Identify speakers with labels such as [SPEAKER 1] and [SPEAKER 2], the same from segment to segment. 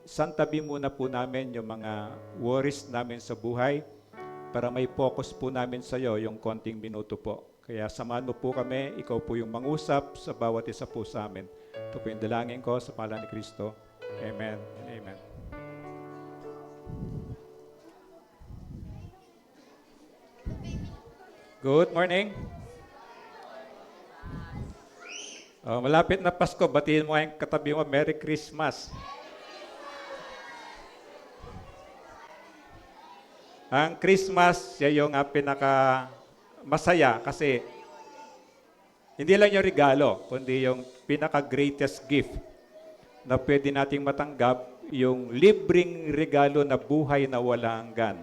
[SPEAKER 1] Santabi muna po namin yung mga worries namin sa buhay para may focus po namin sa iyo yung konting minuto po. Kaya samahan mo po kami, ikaw po yung mangusap sa bawat isa po sa amin. Ito po yung dalangin ko sa pangalan ni Kristo. Amen and amen. Good morning. Malapit na Pasko, batiin mo yung katabi mo, Merry Christmas. Ang Christmas, siya yung pinaka masaya kasi hindi lang yung regalo, kundi yung pinaka-greatest gift na pwede nating matanggap, yung libreng regalo na buhay na walang hanggan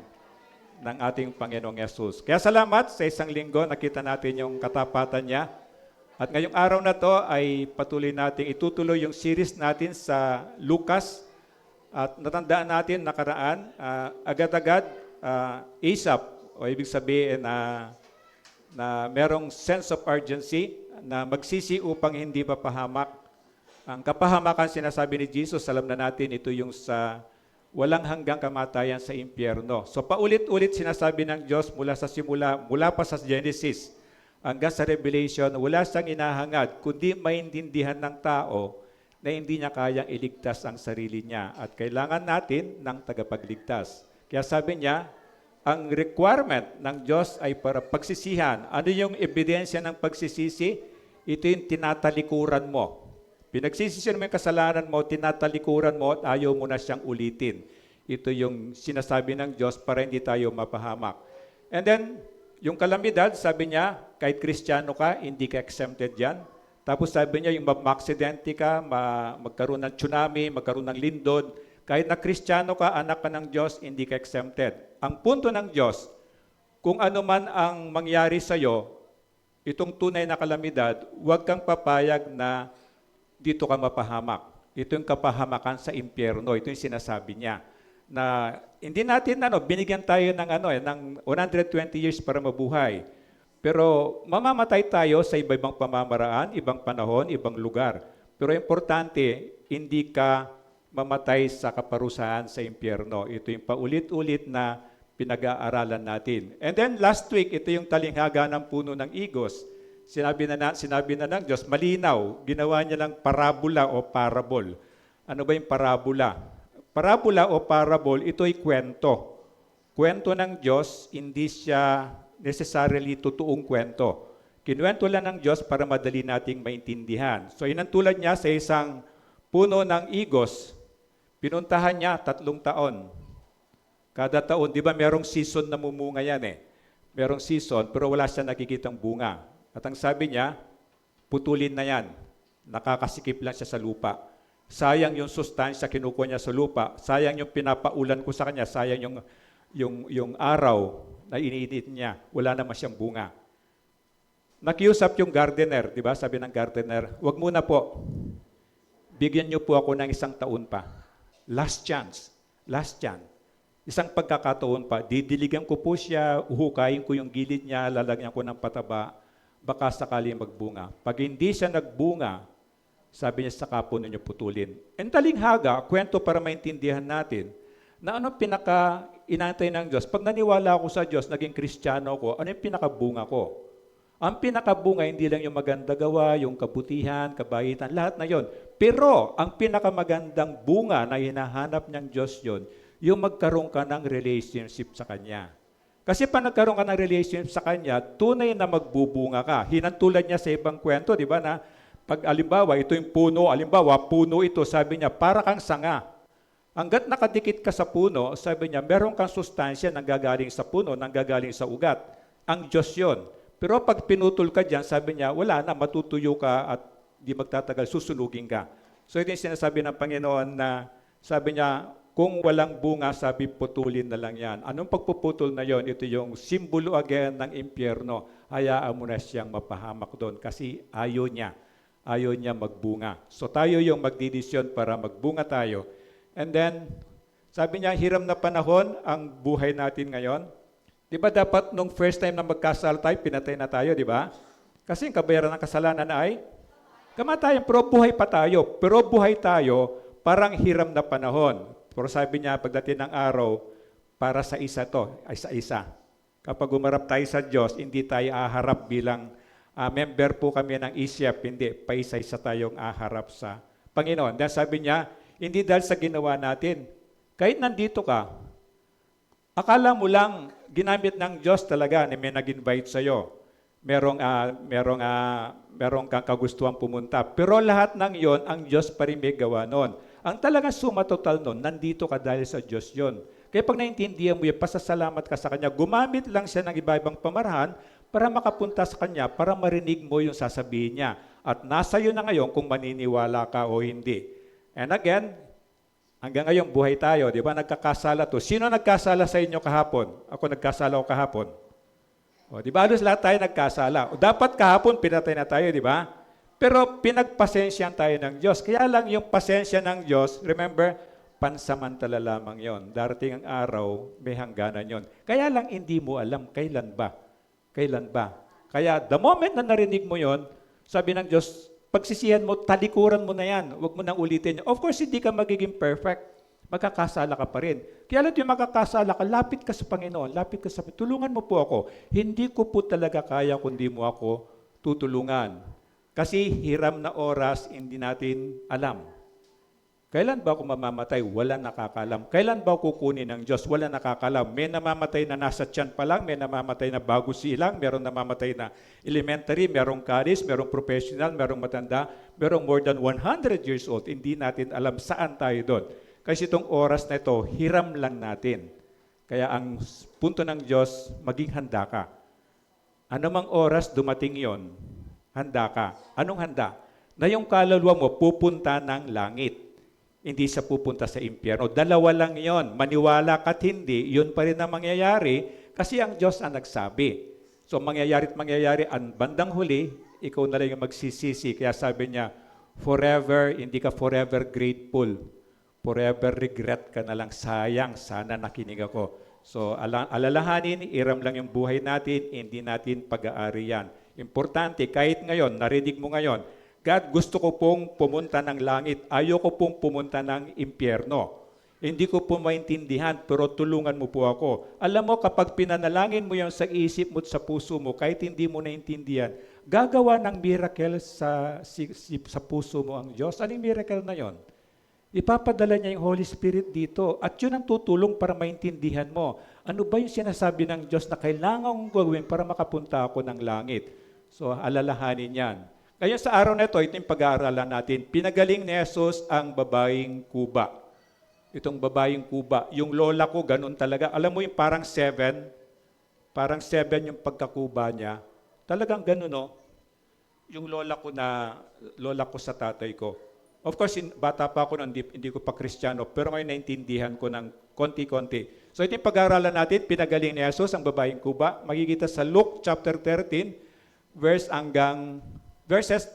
[SPEAKER 1] ng ating Panginoong Yesus. Kaya salamat sa isang linggo, nakita natin yung katapatan niya. At ngayong araw na to ay patuloy nating itutuloy yung series natin sa Lucas. At natandaan natin nakaraan, agad-agad, ASAP, o ibig sabihin na merong sense of urgency na magsisi upang hindi papahamak. Ang kapahamakan sinasabi ni Jesus, alam na natin, ito yung sa walang hanggang kamatayan sa impyerno. So paulit-ulit sinasabi ng Diyos mula sa simula, mula pa sa Genesis hanggang sa Revelation, wala siyang inahangad, kundi maintindihan ng tao na hindi niya kayang iligtas ang sarili niya at kailangan natin ng tagapagligtas. Kaya sabi niya, ang requirement ng Diyos ay para pagsisihan. Ano yung ebidensya ng pagsisisi? Ito yung tinatalikuran mo. Pinagsisisi mo yung kasalanan mo, tinatalikuran mo at ayaw mo na siyang ulitin. Ito yung sinasabi ng Diyos para hindi tayo mapahamak. And then, yung kalamidad, sabi niya, kahit Kristiyano ka, hindi ka exempted yan. Tapos sabi niya, yung ma-aksidente ka, magkaroon ng tsunami, magkaroon ng lindol, kahit na Kristiyano ka, anak ka ng Diyos, hindi ka exempted. Ang punto ng Diyos, kung ano man ang mangyari sa iyo, itong tunay na kalamidad, huwag kang papayag na dito ka mapahamak. Ito yung kapahamakan sa impyerno. Ito yung sinasabi niya. Na hindi natin binigyan tayo ng 120 years para mabuhay. Pero mamamatay tayo sa iba-ibang pamamaraan, ibang panahon, ibang lugar. Pero importante, hindi ka mamatay sa kaparusahan sa impyerno. Ito yung paulit-ulit na pinag-aaralan natin. And then last week, ito yung talinghaga ng puno ng igos. Sinabi na ng Diyos, malinaw, ginawa niya lang parabola o parable. Ano ba yung parabola? Parabola o parable, ito ay kwento. Kwento ng Diyos, hindi siya necessarily totoong kwento. Kinuwento lang ng Diyos para madali nating maintindihan. So inantulad niya sa isang puno ng igos, pinuntahan niya 3 taon. Kada taon, di ba merong season na mumunga yan eh. Merong season, pero wala siya nakikitang bunga. At ang sabi niya, putulin na yan. Nakakasikip lang siya sa lupa. Sayang yung sustansya kinukuha niya sa lupa. Sayang yung pinapaulan ko sa kanya. Sayang yung araw na iniinit niya. Wala naman siyang bunga. Nakiusap yung gardener, di ba? Sabi ng gardener, wag muna po. Bigyan niyo po ako ng 1 taon pa. Last chance. Last chance. Isang pagkakataon pa. Didiligan ko po siya, uhukayin ko yung gilid niya, lalagyan ko ng pataba, baka sakali magbunga. Pag hindi siya nagbunga, sabi niya, saka po ninyo putulin. And talinghaga, kwento para maintindihan natin, na ano pinaka-inantay ng Diyos. Pag naniwala ako sa Diyos, naging Kristiyano ko, ano yung pinakabunga ko? Ang pinakabunga, hindi lang yung maganda gawa, yung kabutihan, kabaitan, lahat na yon. Pero, ang pinakamagandang bunga na hinahanap ng Diyos yon, yung magkaroon ka ng relationship sa Kanya. Kasi pa nagkaroon ka ng relationship sa Kanya, tunay na magbubunga ka. Hinantulad niya sa ibang kwento, di ba na, pag alimbawa, ito yung puno, alimbawa, puno ito, sabi niya, para kang sanga. Hanggat nakadikit ka sa puno, sabi niya, meron kang sustansya nanggagaling sa puno, nanggagaling sa ugat. Ang Diyos yon. Pero pag pinutol ka dyan, sabi niya, wala na, matutuyo ka at di magtatagal, susunugin ka. So ito yung sinasabi ng Panginoon na, sabi niya, kung walang bunga, sabi, putulin na lang yan. Anong pagpuputol na yon? Ito yung simbolo again ng impyerno. Hayaan mo na siyang mapahamak doon kasi ayaw niya magbunga. So tayo yung magdidesisyon para magbunga tayo. And then, sabi niya, hiram na panahon ang buhay natin ngayon. Di ba dapat nung first time na magkasal tayo, pinatay na tayo, di ba? Kasi ang kabayaran ng kasalanan ay kamatayan, pero buhay pa tayo. Pero buhay tayo parang hiram na panahon. Pero sabi niya, pagdating ng araw, para sa isa to, ay sa isa. Kapag umarap tayo sa Diyos, hindi tayo aharap bilang member po kami ng ISIAP, hindi, paisa-isa tayong aharap sa Panginoon. Dahil sabi niya, hindi dahil sa ginawa natin, kahit nandito ka, akala mo lang ginamit ng Diyos talaga na may nag-invite sa'yo. Merong kang kagustuhan pumunta. Pero lahat ng yon, ang Diyos pa rin may gawa nun. Ang talagang suma total nun, nandito ka dahil sa Diyos yon. Kaya pag naintindihan mo yun, pasasalamat ka sa Kanya. Gumamit lang siya ng iba-ibang pamarahan para makapunta sa Kanya, para marinig mo yung sasabihin niya. At nasa iyo na ngayon kung maniniwala ka o hindi. And again, hanggang ngayon buhay tayo, di ba? Nagkakasala to. Sino nagkasala sa inyo kahapon? Ako nagkasala ko kahapon. O, di ba? Halos lahat tayo nagkasala. O, dapat kahapon pinatay na tayo, di ba? Pero pinagpasensyahan tayo ng Diyos. Kaya lang yung pasensya ng Diyos, remember, pansamantala lamang yon. Darating ang araw, may hangganan yon. Kaya lang hindi mo alam kailan ba. Kailan ba? Kaya the moment na narinig mo yon, sabi ng Diyos, pagsisihan mo, talikuran mo na yan. Huwag mo nang ulitin. Of course, hindi ka magiging perfect. Magkakasala ka pa rin. Kaya lang yung magkakasala ka, lapit ka sa Panginoon, lapit ka sa Panginoon. Tulungan mo po ako. Hindi ko po talaga kaya kundi mo ako tutulungan. Kasi hiram na oras, hindi natin alam. Kailan ba ako mamamatay? Wala nakakalam. Kailan ba ako kukunin ng Diyos? Wala nakakalam. May namamatay na nasa tiyan pa lang, may namamatay na bago silang, merong namamatay na elementary, merong college, merong professional, merong matanda, merong more than 100 years old. Hindi natin alam saan tayo doon. Kasi itong oras na ito, hiram lang natin. Kaya ang punto ng Diyos, maging handa ka. Anumang oras dumating yon, handa ka. Anong handa? Na yung kaluluwa mo pupunta ng langit. Hindi sa pupunta sa impyerno. Dalawa lang yon. Maniwala ka't hindi, yun pa rin ang mangyayari kasi ang Diyos ang nagsabi. So mangyayari, ang bandang huli, ikaw na lang yung magsisisi. Kaya sabi niya, forever, hindi ka forever grateful. Forever regret ka na lang. Sayang, sana nakinig ako. So alalahanin, iram lang yung buhay natin, hindi natin pag-aari yan. Importante, kahit ngayon, narinig mo ngayon, God, gusto ko pong pumunta ng langit. Ayoko pong pumunta ng impyerno. Hindi ko po maintindihan, pero tulungan mo po ako. Alam mo, kapag pinanalangin mo yan sa isip mo at sa puso mo, kahit hindi mo naintindihan, gagawa ng miracle sa puso mo ang Diyos. Anong miracle na yon? Ipapadala niya yung Holy Spirit dito. At yun ang tutulong para maintindihan mo. Ano ba yung sinasabi ng Diyos na kailangan kong gawin para makapunta ako ng langit? So, alalahanin yan. Kaya sa araw na ito yung pag-aaralan natin. Pinagaling ni Jesus ang babaeng kuba. Itong babaeng kuba. Yung lola ko, ganun talaga. Alam mo yung parang 7 yung pagkakuba niya. Talagang ganun, no? Yung lola ko sa tatay ko. Of course, bata pa ako, hindi ko pa Kristiyano, pero ngayon naintindihan ko ng konti-konti. So ito yung pag-aaralan natin, pinagaling ni Jesus ang babaeng kuba. Magkikita sa Luke chapter 13, verses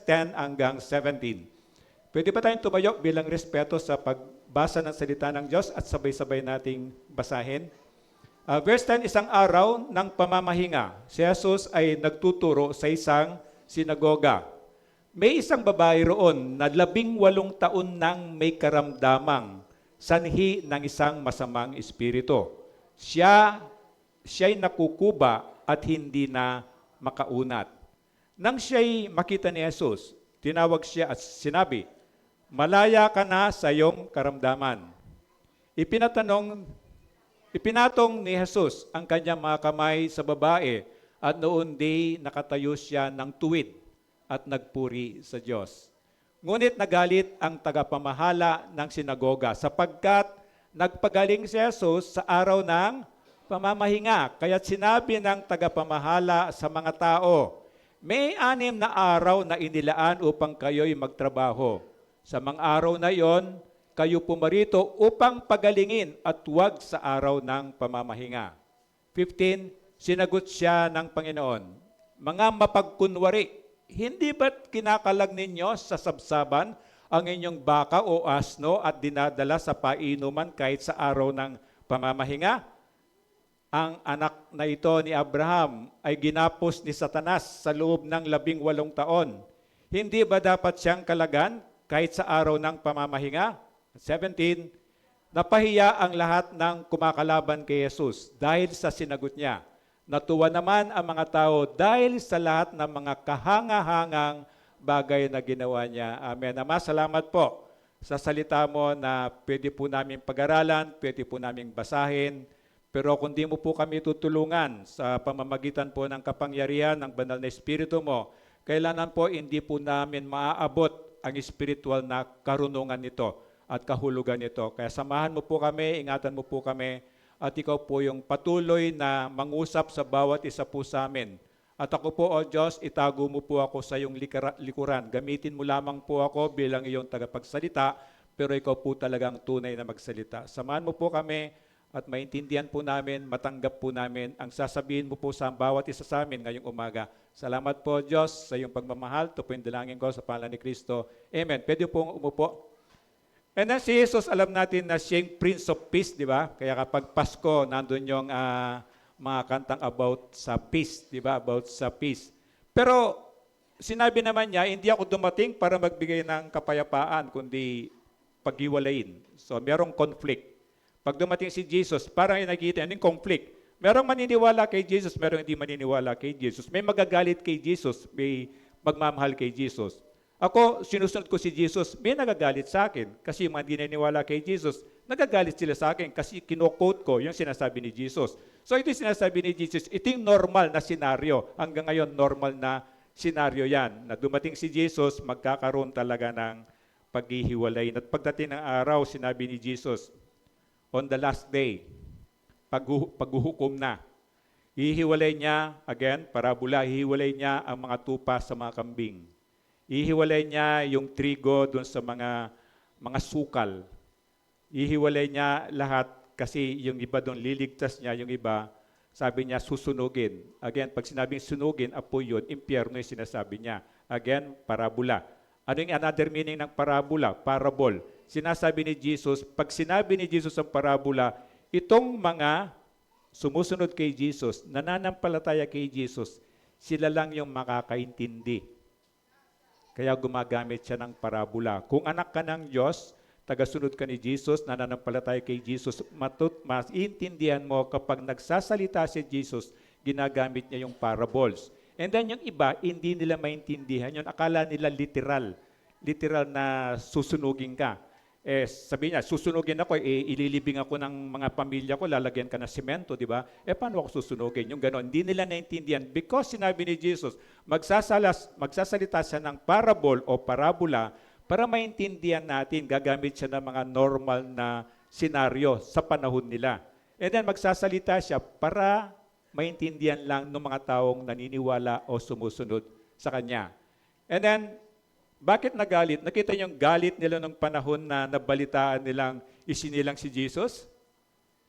[SPEAKER 1] 10 hanggang 17. Pwede ba tayong tumayo bilang respeto sa pagbasa ng salita ng Diyos at sabay-sabay nating basahin? Verse 10, isang araw ng pamamahinga. Si Jesus ay nagtuturo sa isang sinagoga. May isang babae roon na 18 taon nang may karamdamang sanhi ng isang masamang espiritu. Siya'y nakukuba at hindi na makaunat. Nang siya'y makita ni Jesus, tinawag siya at sinabi, "Malaya ka na sa iyong karamdaman." Ipinatong ni Jesus ang kanyang mga kamay sa babae at noon di nakatayo siya ng tuwid at nagpuri sa Diyos. Ngunit nagalit ang tagapamahala ng sinagoga sapagkat nagpagaling si Jesus sa araw ng pamamahinga. Kaya't sinabi ng tagapamahala sa mga tao, "May 6 na araw na inilaan upang kayo'y magtrabaho. Sa mga araw na iyon, kayo pumarito upang pagalingin at huwag sa araw ng pamamahinga." 15, sinagot siya ng Panginoon, "Mga mapagkunwari, hindi ba't kinakalag ninyo sa sabsaban ang inyong baka o asno at dinadala sa painuman kahit sa araw ng pamamahinga? Ang anak na ito ni Abraham ay ginapos ni Satanas sa loob ng 18 taon. Hindi ba dapat siyang kalagan kahit sa araw ng pamamahinga?" 17, napahiya ang lahat ng kumakalaban kay Jesus dahil sa sinagot niya. Natuwa naman ang mga tao dahil sa lahat ng mga kahanga-hangang bagay na ginawa niya. Amen. Ama, salamat po sa salita mo na pwede po namin pag-aralan, pwede po namin basahin, pero kung di mo po kami tutulungan sa pamamagitan po ng kapangyarihan ng banal na Espiritu mo, kailangan po hindi po namin maaabot ang spiritual na karunungan nito at kahulugan nito. Kaya samahan mo po kami, ingatan mo po kami, at ikaw po yung patuloy na mangusap sa bawat isa po sa amin. At ako po, O Diyos, itago mo po ako sa iyong likuran. Gamitin mo lamang po ako bilang iyong tagapagsalita, pero ikaw po talagang tunay na magsalita. Samahan mo po kami at maintindihan po namin, matanggap po namin ang sasabihin mo po sa bawat isa sa amin ngayong umaga. Salamat po, Diyos, sa iyong pagmamahal. Ito po yung dalangin ko sa pangalan ni Kristo. Amen. Pwede pong umupo. And then si Jesus, alam natin na siya yung Prince of Peace, di ba? Kaya kapag Pasko, nandun yung mga kantang about sa peace, di ba? About sa peace. Pero sinabi naman niya, hindi ako dumating para magbigay ng kapayapaan, kundi paghiwalayin. So merong conflict. Pag dumating si Jesus, parang nakikita yung conflict. Merong maniniwala kay Jesus, merong hindi maniniwala kay Jesus. May magagalit kay Jesus, may magmamahal kay Jesus. Ako, sinusunod ko si Jesus, may nagagalit sa akin kasi yung mga hindi naniniwala kay Jesus, nagagalit sila sa akin kasi kino-quote ko yung sinasabi ni Jesus. So ito yung sinasabi ni Jesus, ito yung normal na senaryo. Hanggang ngayon, normal na senaryo yan. Na dumating si Jesus, magkakaroon talaga ng paghihiwalay. At pagdating ng araw, sinabi ni Jesus, on the last day, paghuhukom na, hihiwalay niya, again, parabola, hihiwalay niya ang mga tupa sa mga kambing. Ihiwalay niya yung trigo doon sa mga sukal. Ihiwalay niya lahat kasi yung iba doon liligtas niya, yung iba sabi niya susunugin. Again, pag sinabing sunugin, apoy yun, impyerno yung sinasabi niya. Again, parabola. Ano yung another meaning ng parabola? Parable. Sinasabi ni Jesus, pag sinabi ni Jesus ang parabola, itong mga sumusunod kay Jesus, nananampalataya kay Jesus, sila lang yung makakaintindi. Kaya gumagamit siya ng parabola. Kung anak ka ng Diyos, tagasunod ka ni Jesus, nananampalataya kay Jesus, maintindihan mo kapag nagsasalita si Jesus, ginagamit niya yung parables. And then yung iba, hindi nila maintindihan yun. Akala nila literal. Literal na susunugin ka. Sabi niya, susunugin ako, ililibing ako ng mga pamilya ko, lalagyan ka ng semento, di ba? Paano ako susunugin? Yung gano'n, hindi nila naintindihan. Because sinabi ni Jesus, magsasalita siya ng parable o parabola para maintindihan natin, gagamit siya ng mga normal na senaryo sa panahon nila. And then magsasalita siya para maintindihan lang ng mga taong naniniwala o sumusunod sa Kanya. And then, bakit nagalit? Nakita niyo yung galit nila nung panahon na nabalitaan nilang isinilang si Jesus?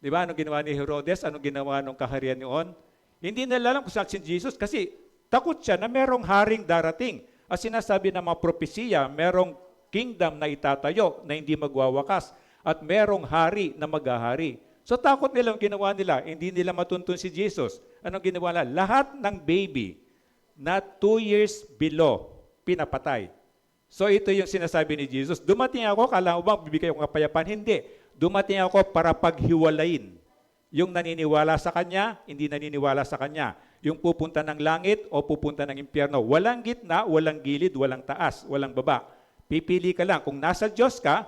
[SPEAKER 1] Di ba? Anong ginawa ni Herodes? Anong ginawa nung kaharian noon? Hindi nila alam kung saan si Jesus kasi takot siya na merong haring darating. At sinasabi ng mga propesiya, merong kingdom na itatayo na hindi magwawakas at merong hari na maghahari. So takot nila ang ginawa nila. Hindi nila matuntun si Jesus. Anong ginawa nila? Lahat ng baby na 2 years below, pinapatay. So ito yung sinasabi ni Jesus, dumating ako, kala mo bang bibigay ko ng kapayapaan? Hindi. Dumating ako para paghiwalayin. Yung naniniwala sa Kanya, hindi naniniwala sa Kanya. Yung pupunta ng langit o pupunta ng impyerno. Walang gitna, walang gilid, walang taas, walang baba. Pipili ka lang. Kung nasa Diyos ka,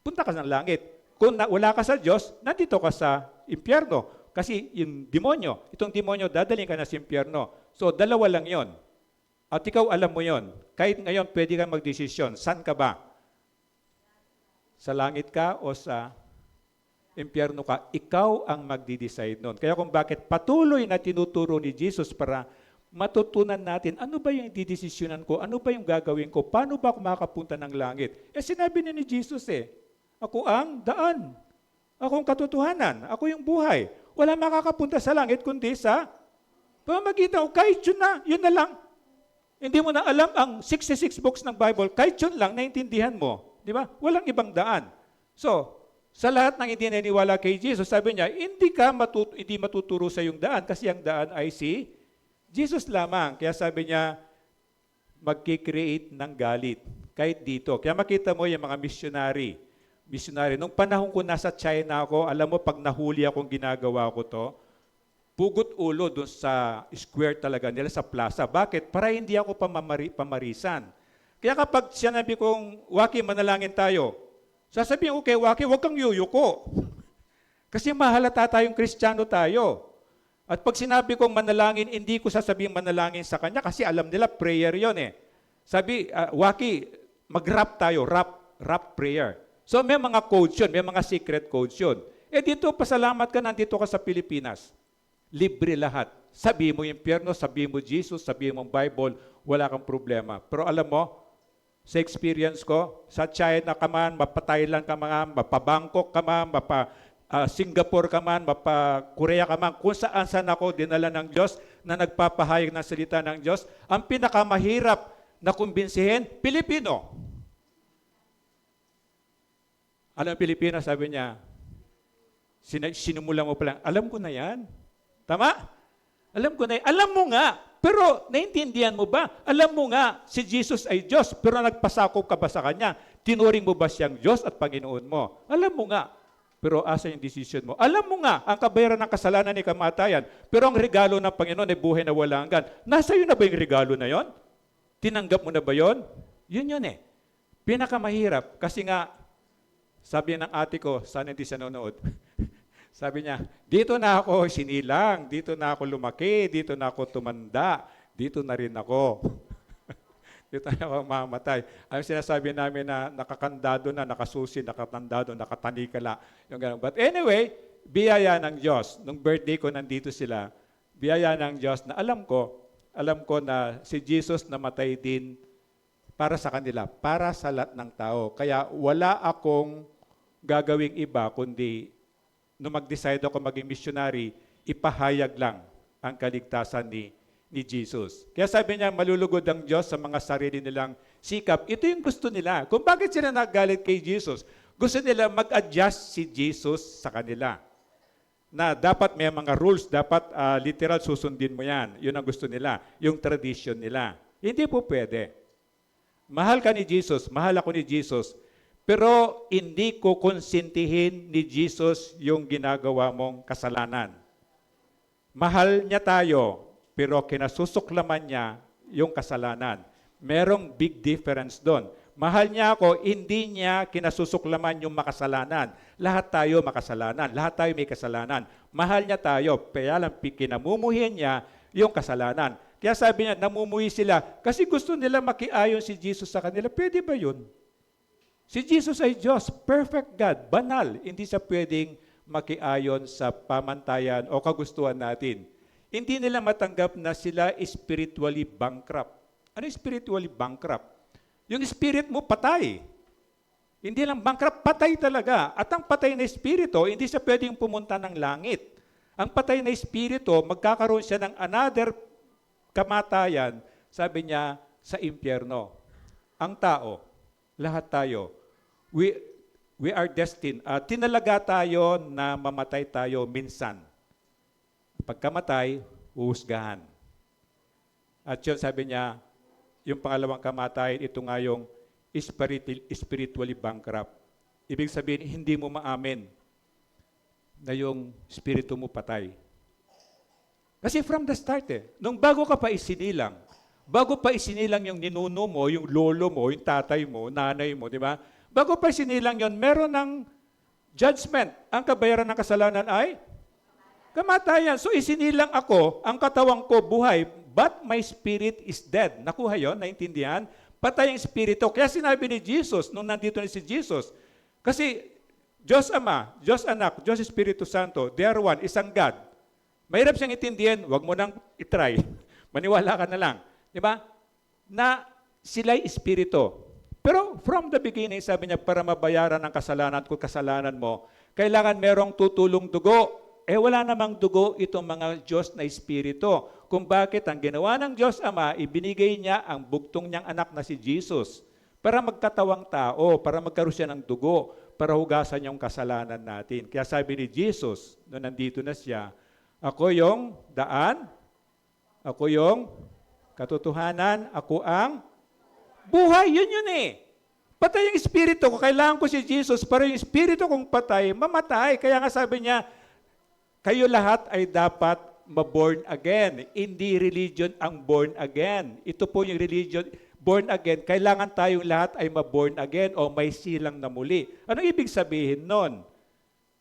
[SPEAKER 1] punta ka ng langit. Kung wala ka sa Diyos, nandito ka sa impyerno. Kasi yung demonyo, itong demonyo, dadaling ka na sa impyerno. So dalawa lang yon. At ikaw alam mo yon. Kahit ngayon, pwede kang magdesisyon. Saan ka ba? Sa langit ka o sa impyerno ka? Ikaw ang magdi-decide nun. Kaya kung bakit patuloy na tinuturo ni Jesus para matutunan natin, ano ba yung didesisyonan ko? Ano ba yung gagawin ko? Paano ba ako makapunta ng langit? Sinabi ni Jesus ako ang daan. Ako ang katotohanan. Ako yung buhay. Wala makakapunta sa langit kundi sa pamamagitan ko. Kahit yun na lang. Hindi mo na alam ang 66 books ng Bible, kahit yun lang, naintindihan mo. Di ba? Walang ibang daan. So, sa lahat ng hindi naniniwala kay Jesus, sabi niya, hindi matuturo sa yung daan kasi ang daan ay si Jesus lamang. Kaya sabi niya, magkikreate ng galit. Kahit dito. Kaya makita mo yung mga missionary, missionary. Nung panahon ko nasa China ako, alam mo, pag nahuli akong ginagawa ko to, pugot ulo doon sa square talaga nila sa plaza. Bakit? Para hindi ako pamarisan. Kaya kapag sinabi kong, Waki, manalangin tayo, sasabihin ko kay Waki, huwag kang yuyuko. Kasi mahalata tayong Kristiyano tayo. At pag sinabi kong manalangin, hindi ko sasabihin manalangin sa kanya kasi alam nila prayer yon eh. Sabi, Waki, mag-rap tayo, rap prayer. So may mga codes yun, may mga secret codes yun. Eh dito, pasalamat ka, nandito ka sa Pilipinas. Libre lahat. Sabi mo impyerno, sabi mo Jesus, sabi mo Bible, wala kang problema. Pero alam mo, sa experience ko, sa China ka man, mapa-Thailand ka man, mapa-Bangkok ka man, Singapore ka man, mapa-Korea ka man, kung saan ako dinala ng Diyos na nagpapahayag ng salita ng Diyos, ang pinakamahirap na kumbinsihin, Pilipino. Alam Pilipino, sabi niya, sinumula mo pa lang, alam ko na yan. Tama? Alam ko na yan. Alam mo nga, pero naintindihan mo ba? Alam mo nga, si Jesus ay Diyos, pero nagpasakop ka ba sa Kanya? Tinuring mo ba siyang Diyos at Panginoon mo? Alam mo nga, pero asa yung decision mo? Alam mo nga, ang kabayaran ng kasalanan ay kamatayan, pero ang regalo ng Panginoon ay buhay na walang hanggan. Nasa iyo na ba yung regalo na yon? Tinanggap mo na ba yon? Yun eh. Pinakamahirap, kasi nga, sabi ng ate ko, sana hindi siya nanonood, sabi niya, dito na ako sinilang, dito na ako lumaki, dito na ako tumanda, dito na rin ako. Dito na ako mamatay. Ang sinasabi namin na nakakandado na, nakasusi, nakatandado, nakatanikala. Yung ganun. But anyway, biyaya ng Diyos. Nung birthday ko, nandito sila. Biyaya ng Diyos na alam ko na si Jesus namatay din para sa kanila, para sa lahat ng tao. Kaya wala akong gagawing iba, kundi nung mag-decide ako maging missionary, ipahayag lang ang kaligtasan ni Jesus. Kaya sabi niya, malulugod ang Diyos sa mga sarili nilang sikap. Ito yung gusto nila. Kung bakit sila nagalit kay Jesus, gusto nila mag-adjust si Jesus sa kanila. Na dapat may mga rules, dapat literal susundin mo yan. Yun ang gusto nila, yung tradition nila. Hindi po pwede. Mahal ka ni Jesus, mahal ako ni Jesus, pero hindi ko konsintihin ni Jesus yung ginagawa mong kasalanan. Mahal niya tayo, pero kinasusuklaman niya yung kasalanan. Merong big difference doon. Mahal niya ako, hindi niya kinasusuklaman yung makasalanan. Lahat tayo makasalanan. Lahat tayo may kasalanan. Mahal niya tayo, kaya lang kinamumuhin niya yung kasalanan. Kaya sabi niya, namumuhi sila kasi gusto nila makiayon si Jesus sa kanila. Pwede ba yun? Si Jesus ay Diyos, perfect God, banal. Hindi siya pwedeng makiayon sa pamantayan o kagustuhan natin. Hindi nila matanggap na sila spiritually bankrupt. Ano spiritually bankrupt? Yung spirit mo patay. Hindi lang bankrupt, patay talaga. At ang patay na espiritu, hindi siya pwedeng pumunta ng langit. Ang patay na espiritu, magkakaroon siya ng another kamatayan, sabi niya, sa impyerno. Ang tao, lahat tayo, we are destined. Tinalaga tayo na mamatay tayo minsan. Pagkamatay, uhusgahan. At yun, sabi niya, yung pangalawang kamatayan, ito nga yung spiritually bankrupt. Ibig sabihin, hindi mo maamin na yung spirito mo patay. Kasi from the start nung bago ka pa isinilang, yung ninuno mo, yung lolo mo, yung tatay mo, nanay mo, di ba? Bago pa isinilang yon, meron ng judgment. Ang kabayaran ng kasalanan ay kamatayan. So isinilang ako, ang katawang ko buhay, but my spirit is dead. Nakuha yon, naintindihan? Patay ang espiritu. Kaya sinabi ni Jesus, nung nandito na si Jesus, kasi Diyos Ama, Diyos Anak, Diyos Espiritu Santo, they are one, isang God. Mahirap siyang intindihan, wag mo nang itry. Maniwala ka na lang. Di ba? Na sila'y espiritu. Pero from the beginning, sabi niya, para mabayaran ang kasalanan kung kasalanan mo, kailangan merong tutulong dugo. Wala namang dugo itong mga Diyos na espiritu. Kung bakit ang ginawa ng Diyos Ama, ibinigay niya ang bugtong niyang anak na si Jesus para magkatawang tao, para magkaroon siya ng dugo, para hugasan yung kasalanan natin. Kaya sabi ni Jesus, nung nandito na siya, ako yung daan, ako yung katotohanan, ako ang buhay. Yun eh. Patay yung espiritu ko, kailangan ko si Jesus, pero yung espiritu kong patay, mamatay. Kaya nga sabi niya, kayo lahat ay dapat ma-born again. Hindi religion ang born again. Ito po yung religion, born again. Kailangan tayong lahat ay ma-born again o may silang na muli. Anong ibig sabihin nun?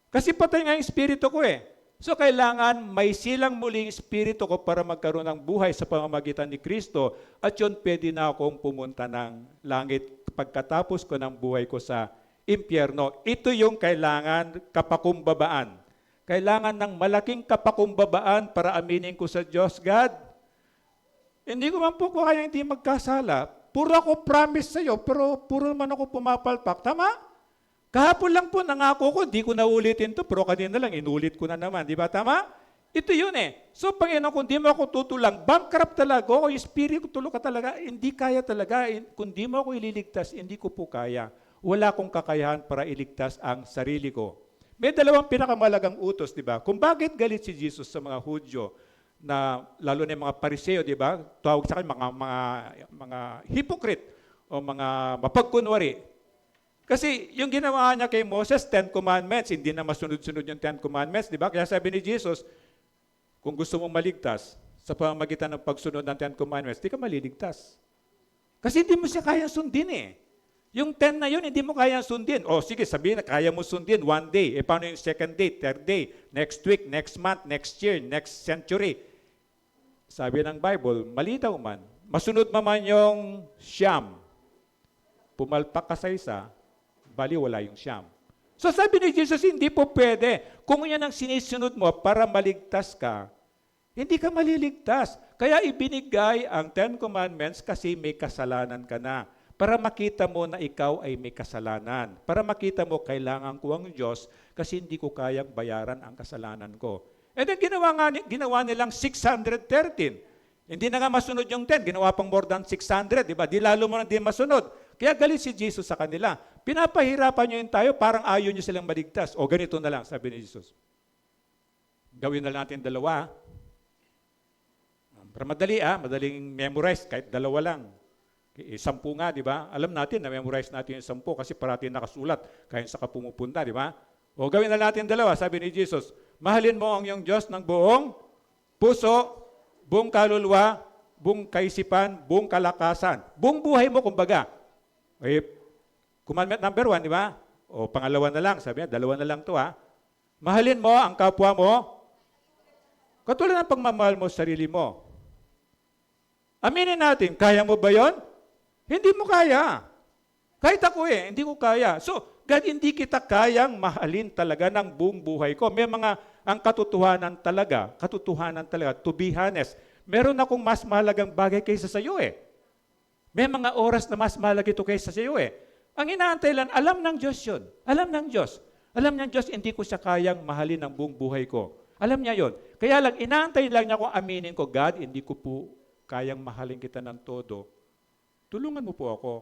[SPEAKER 1] Kasi patay nga yung espiritu ko eh. So kailangan may silang muling espiritu ko para magkaroon ng buhay sa pamamagitan ni Kristo at yun pwede na akong pumunta ng langit pagkatapos ko ng buhay ko sa impyerno. Ito yung kailangan kapakumbabaan. Kailangan ng malaking kapakumbabaan para aminin ko sa Diyos, God, hindi ko man po kaya hindi magkasala. Puro ako promise sa iyo, pero puro naman ako pumapalpak. Tama? Kahapon lang po, nangako ko, di ko na ulitin to, pero kanina lang, inulit ko na naman. Di ba? Tama? Ito yun eh. So, Panginoon, kung di mo ako tutulang, bankrupt talaga ako, yung spirit ko tulog ka talaga, hindi kaya talaga. Kung di mo ako ililigtas, hindi ko po kaya. Wala akong kakayahan para iligtas ang sarili ko. May dalawang pinakamalagang utos, di ba? Kung bakit galit si Jesus sa mga Hudyo, na lalo na yung mga Pariseo, di ba? Tawag sa akin, mga hypocrite o mga mapagkunwari. Kasi yung ginawa niya kay Moses, 10 Commandments, hindi na masunod-sunod yung 10 Commandments, di ba? Kaya sabi ni Jesus, kung gusto mong maligtas sa pamamagitan ng pagsunod ng 10 Commandments, di ka maliligtas. Kasi hindi mo siya kaya sundin eh. Yung 10 na yun, hindi mo kaya sundin. O sige, sabihin na kaya mo sundin one day. E paano yung second day, third day, next week, next month, next year, next century? Sabi ng Bible, mali daw man. Masunod man yung siyam. Pumalpak ka sa isa, baliwala yung siyam. So sabi ni Jesus, hindi po pwede. Kung yan ang sinisunod mo para maligtas ka, hindi ka maliligtas. Kaya ibinigay ang 10 Commandments kasi may kasalanan ka na. Para makita mo na ikaw ay may kasalanan. Para makita mo, kailangan ko ang Diyos kasi hindi ko kayang bayaran ang kasalanan ko. And then ginawa nilang 613. Hindi na nga masunod yung 10, ginawa pang more than 600, di ba? Di lalo mo na di masunod. Kaya galit si Jesus sa kanila. Pinapahirapan nyo yun tayo, parang ayaw nyo silang maligtas. O ganito na lang, sabi ni Jesus. Gawin na natin dalawa. Para madali madaling memorize, kahit dalawa lang. 10 nga, di ba? Alam natin na memorize natin yung 10 kasi parati nakasulat, kahit saka pumupunta, di ba? O gawin na natin dalawa, sabi ni Jesus. Mahalin mo ang iyong Diyos ng buong puso, buong kaluluwa, buong kaisipan, buong kalakasan. Buong buhay mo, kumbaga. Commandment number 1, di ba? O pangalawa na lang, sabi niya, dalawa na lang to Mahalin mo ang kapwa mo, katulad ng pagmamahal mo sa sarili mo. Aminin natin, kaya mo ba yon? Hindi mo kaya. Kahit ako hindi ko kaya. So, God, hindi kita kayang mahalin talaga ng buong buhay ko. May ang katotohanan talaga, to be honest, meron akong mas mahalagang bagay kaysa sa iyo May mga oras na mas mahalaga ito kaysa sa iyo Ang inaantay lang, alam ng Diyos yun. Alam ng Diyos. Alam ng Diyos, hindi ko siya kayang mahalin ng buong buhay ko. Alam niya yon. Kaya lang, inaantay lang niya kung aminin ko, God, hindi ko po kayang mahalin kita ng todo. Tulungan mo po ako.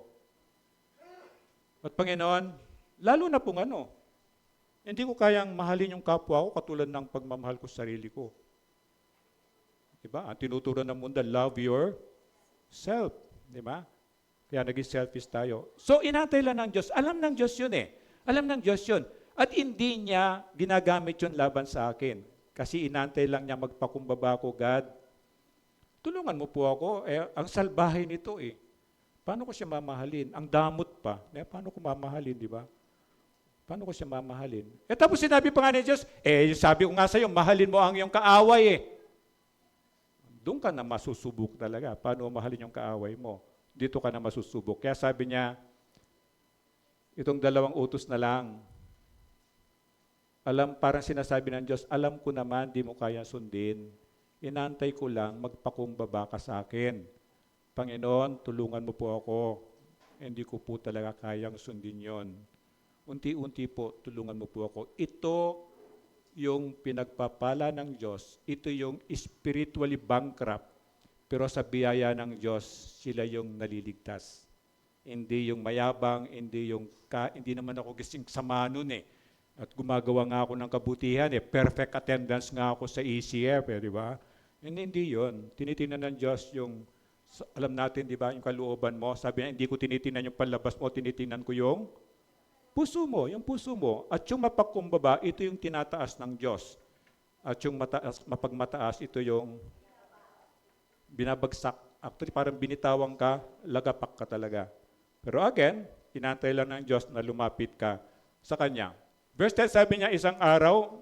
[SPEAKER 1] At Panginoon, lalo na pong hindi ko kayang mahalin yung kapwa ko katulad ng pagmamahal ko sa sarili ko. Diba? Ang tinuturo ng mundo, love yourself. Diba? Kaya naging selfish tayo. So, inantay lang ng Diyos. Alam ng Diyos yun Alam ng Diyos yun. At hindi niya ginagamit yun laban sa akin. Kasi inantay lang niya magpakumbaba ko, God, tulungan mo po ako. Ang salbahe nito Paano ko siya mamahalin? Ang damot pa. Paano ko mamahalin, di ba? Paano ko siya mamahalin? Tapos sinabi pa nga ni Diyos, sabi ko nga sa'yo, mahalin mo ang iyong kaaway Doon ka na masusubok talaga. Paano mahalin yung kaaway mo? Dito ka na masusubok. Kaya sabi niya, itong 2 utos na lang, parang sinasabi ng Diyos, alam ko naman, di mo kaya sundin. Inantay ko lang, magpakumbaba ka sa akin. Panginoon, tulungan mo po ako. Hindi ko po talaga kayang sundin yon. Unti-unti po, tulungan mo po ako. Ito yung pinagpapala ng Diyos. Ito yung spiritually bankrupt. Pero sa biyaya ng Diyos, sila yung naliligtas. Hindi yung mayabang, hindi naman ako gising sama nun At gumagawa nga ako ng kabutihan Perfect attendance nga ako sa ECF di ba? Hindi yun. Tinitingnan ng Diyos yung Alam natin, di ba, yung kalooban mo. Sabi niya, hindi ko tinitingnan yung palabas mo, tinitingnan ko yung puso mo, yung puso mo. At yung mapagkumbaba, ito yung tinataas ng Diyos. At yung mapagmataas, ito yung binabagsak. Actually, parang binitawan ka, lagapak ka talaga. Pero again, inantay lang ng Diyos na lumapit ka sa Kanya. Verse 10, sabi niya, isang araw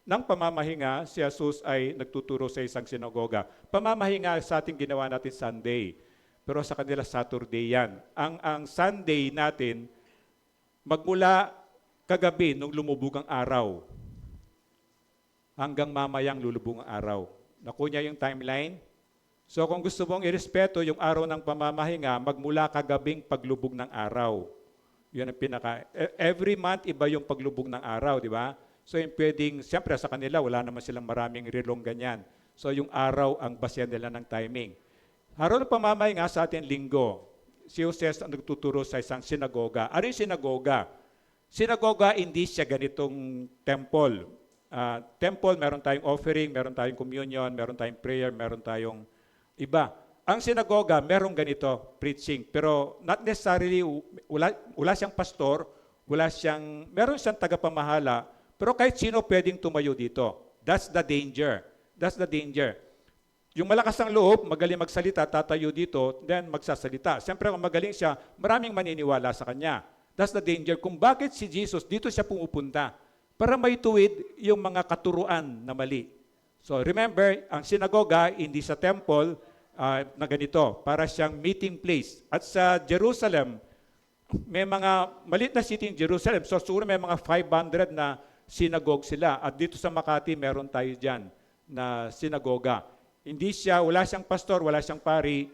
[SPEAKER 1] ng pamamahinga, si Jesus ay nagtuturo sa isang sinagoga. Pamamahinga sa ating ginawa natin Sunday. Pero sa kanila Saturday yan. Ang Sunday natin, magmula kagabi nung lumubog ang araw, hanggang mamayang lulubog ang araw. Naku niya yung timeline. So kung gusto mong irespeto yung araw ng pamamahinga, magmula kagabing paglubog ng araw. Yun ang every month, iba yung paglubog ng araw, di ba? So yung pwedeng, siyempre sa kanila, wala naman silang maraming relong ganyan. So yung araw ang basyan nila ng timing. Araw ng pamamahinga sa ating linggo, si Joses ang nagtuturo sa isang sinagoga. Ano yung sinagoga? Sinagoga, hindi siya ganitong temple. Temple, meron tayong offering, meron tayong communion, meron tayong prayer, meron tayong iba. Ang sinagoga, merong ganito, preaching. Pero not necessarily, wala siyang pastor, meron siyang tagapamahala, pero kahit sino pwedeng tumayo dito. That's the danger. That's the danger. Yung malakas ang loob, magaling magsalita, tatayo dito, then magsasalita. Siyempre, kung magaling siya, maraming maniniwala sa kanya. That's the danger. Kung bakit si Jesus, dito siya pumupunta. Para may tuwid yung mga katuruan na mali. So remember, ang sinagoga, hindi sa temple na ganito, para siyang meeting place. At sa Jerusalem, may mga maliit na city in Jerusalem. So siguro may mga 500 na synagogue sila. At dito sa Makati, meron tayo dyan na sinagoga. Wala siyang pastor, wala siyang pari,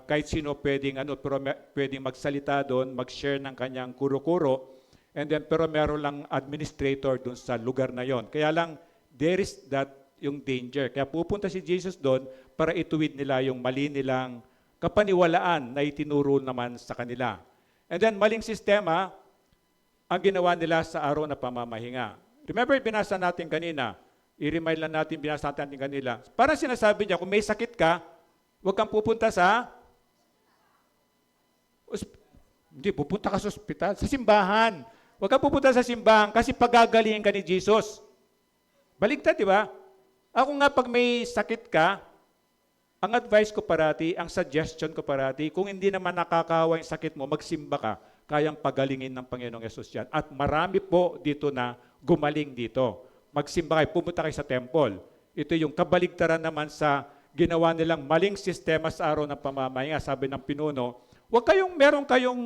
[SPEAKER 1] kahit sino pwedeng magsalita doon, mag-share ng kanyang kuro-kuro. And then, pero meron lang administrator doon sa lugar na yon. Kaya lang, there is yung danger. Kaya pupunta si Jesus doon para ituwid nila yung mali nilang kapaniwalaan na itinuro naman sa kanila. And then, maling sistema ang ginawa nila sa araw na pamamahinga. Remember, binasa natin kanina, i-remind lang natin, binasa natin kanila. Para sinasabi niya, kung may sakit ka, huwag kang pupunta pupunta ka sa ospital, sa simbahan. Huwag kang pupunta sa simbahan kasi pagagalingin ka ni Jesus. Baligtad, di ba? Ako nga, pag may sakit ka, ang advice ko parati, ang suggestion ko parati, kung hindi naman nakakahawa yung sakit mo, magsimba ka, kayang pagalingin ng Panginoong Yesus yan. At marami po dito na gumaling dito. Magsimba kayo, pumunta kayo sa temple. Ito yung kabaligtaran naman sa ginawa nilang maling sistema sa araw ng pamamahinga. Sabi ng pinuno, meron kayong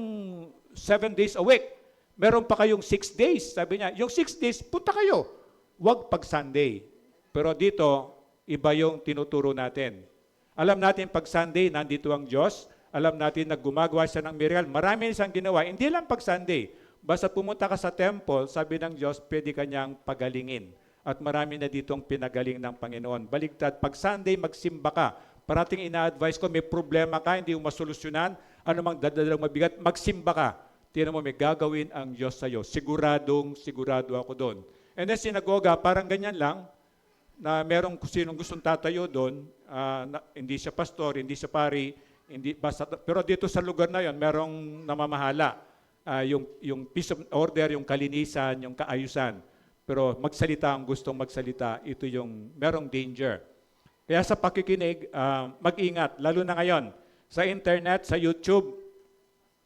[SPEAKER 1] 7 days a week. Meron pa kayong 6 days. Sabi niya, yung 6 days, punta kayo. Huwag pag Sunday. Pero dito, iba yung tinuturo natin. Alam natin pag Sunday, nandito ang Diyos. Alam natin na gumagawa siya ng miracle. Marami siyang ginawa. Hindi lang pag Sunday. Basta pumunta ka sa temple, sabi ng Diyos, pwede kanyang pagalingin. At marami na ditong pinagaling ng Panginoon. Baligtad, pag Sunday, magsimba ka. Parating ina-advise ko, may problema ka, hindi mo masolusyonan, anumang dadalang mabigat, magsimba ka. Tiyan mo, may gagawin ang Diyos sa'yo. Sigurado ako doon. And then sinagoga, parang ganyan lang, na merong sinong gustong tatayo doon, hindi siya pastor, hindi siya pari, pero dito sa lugar na yon, merong namamahala. Yung peace of order, yung kalinisan, yung kaayusan. Pero magsalita ang gustong magsalita, ito yung merong danger. Kaya sa pakikinig, mag-ingat, lalo na ngayon, sa internet, sa YouTube,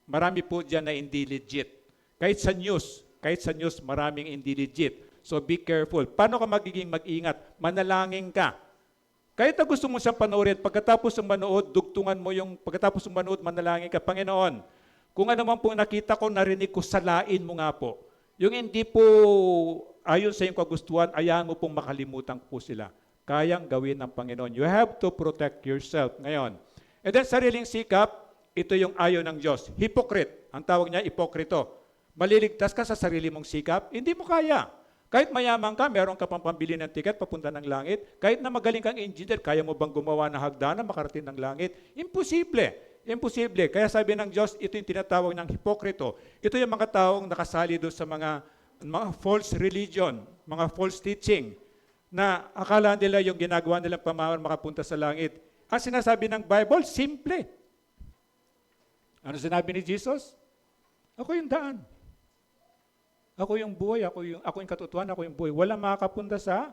[SPEAKER 1] marami po dyan na hindi legit. Kahit sa news, maraming hindi legit. So be careful. Paano ka magiging mag-ingat? Manalangin ka. Kahit na gusto mo siyang panoorin, pagkatapos ng manood, pagkatapos ng manood, manalangin ka, Panginoon, kung ano man po nakita ko, narinig ko, salain mo nga po. Yung hindi po ayon sa iyong kagustuhan, ayahan mo pong makalimutan po sila. Kayang gawin ng Panginoon. You have to protect yourself ngayon. And then sariling sikap, ito yung ayaw ng Diyos. Hypocrite. Ang tawag niya, ipokrito. Maliligtas ka sa sarili mong sikap, hindi mo kaya. Kahit mayaman ka, meron ka pang pambili ng ticket papunta ng langit. Kahit na magaling kang engineer, kaya mo bang gumawa ng hagdanan makarating ng langit? Imposible. Imposible. Kaya sabi ng Diyos, ito yung tinatawag ng hipokrito. Ito yung mga taong nakasali doon sa mga false religion, mga false teaching, na akala nila yung ginagawa nilang pamamaraan makapunta sa langit, Ang sinasabi ng Bible, simple. Ano sinabi ni Jesus? Ako yung daan. Ako yung buhay, ako yung katotohanan, ako yung buhay. Walang makakapunta sa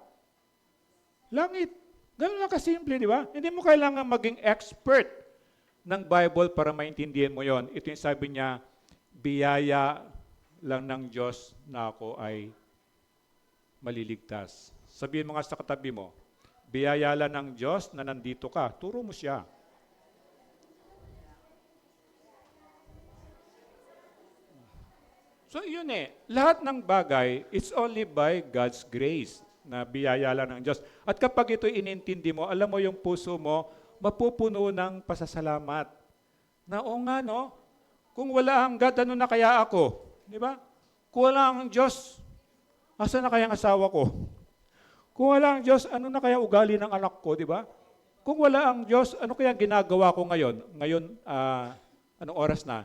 [SPEAKER 1] langit. Ganun lang kasimple, di ba? Hindi mo kailangan maging expert ng Bible para maintindihan mo yon. Ito yung sabi niya, biyaya lang ng Diyos na ako ay maliligtas. Sabihin mo nga sa katabi mo, biyaya lang ng Diyos na nandito ka. Turo mo siya. So yun lahat ng bagay, it's only by God's grace na biyaya lang ng Diyos. At kapag ito inintindi mo, alam mo yung puso mo, mapupuno ng pasasalamat. Na o nga no, kung wala ang God, ano na kaya ako? Di ba? Kung wala ang Diyos, asa na kaya ang asawa ko? Kung wala ang Diyos, ano na kaya ugali ng anak ko, di ba? Kung wala ang Diyos, ano kaya ginagawa ko ngayon? Ngayon, anong oras na?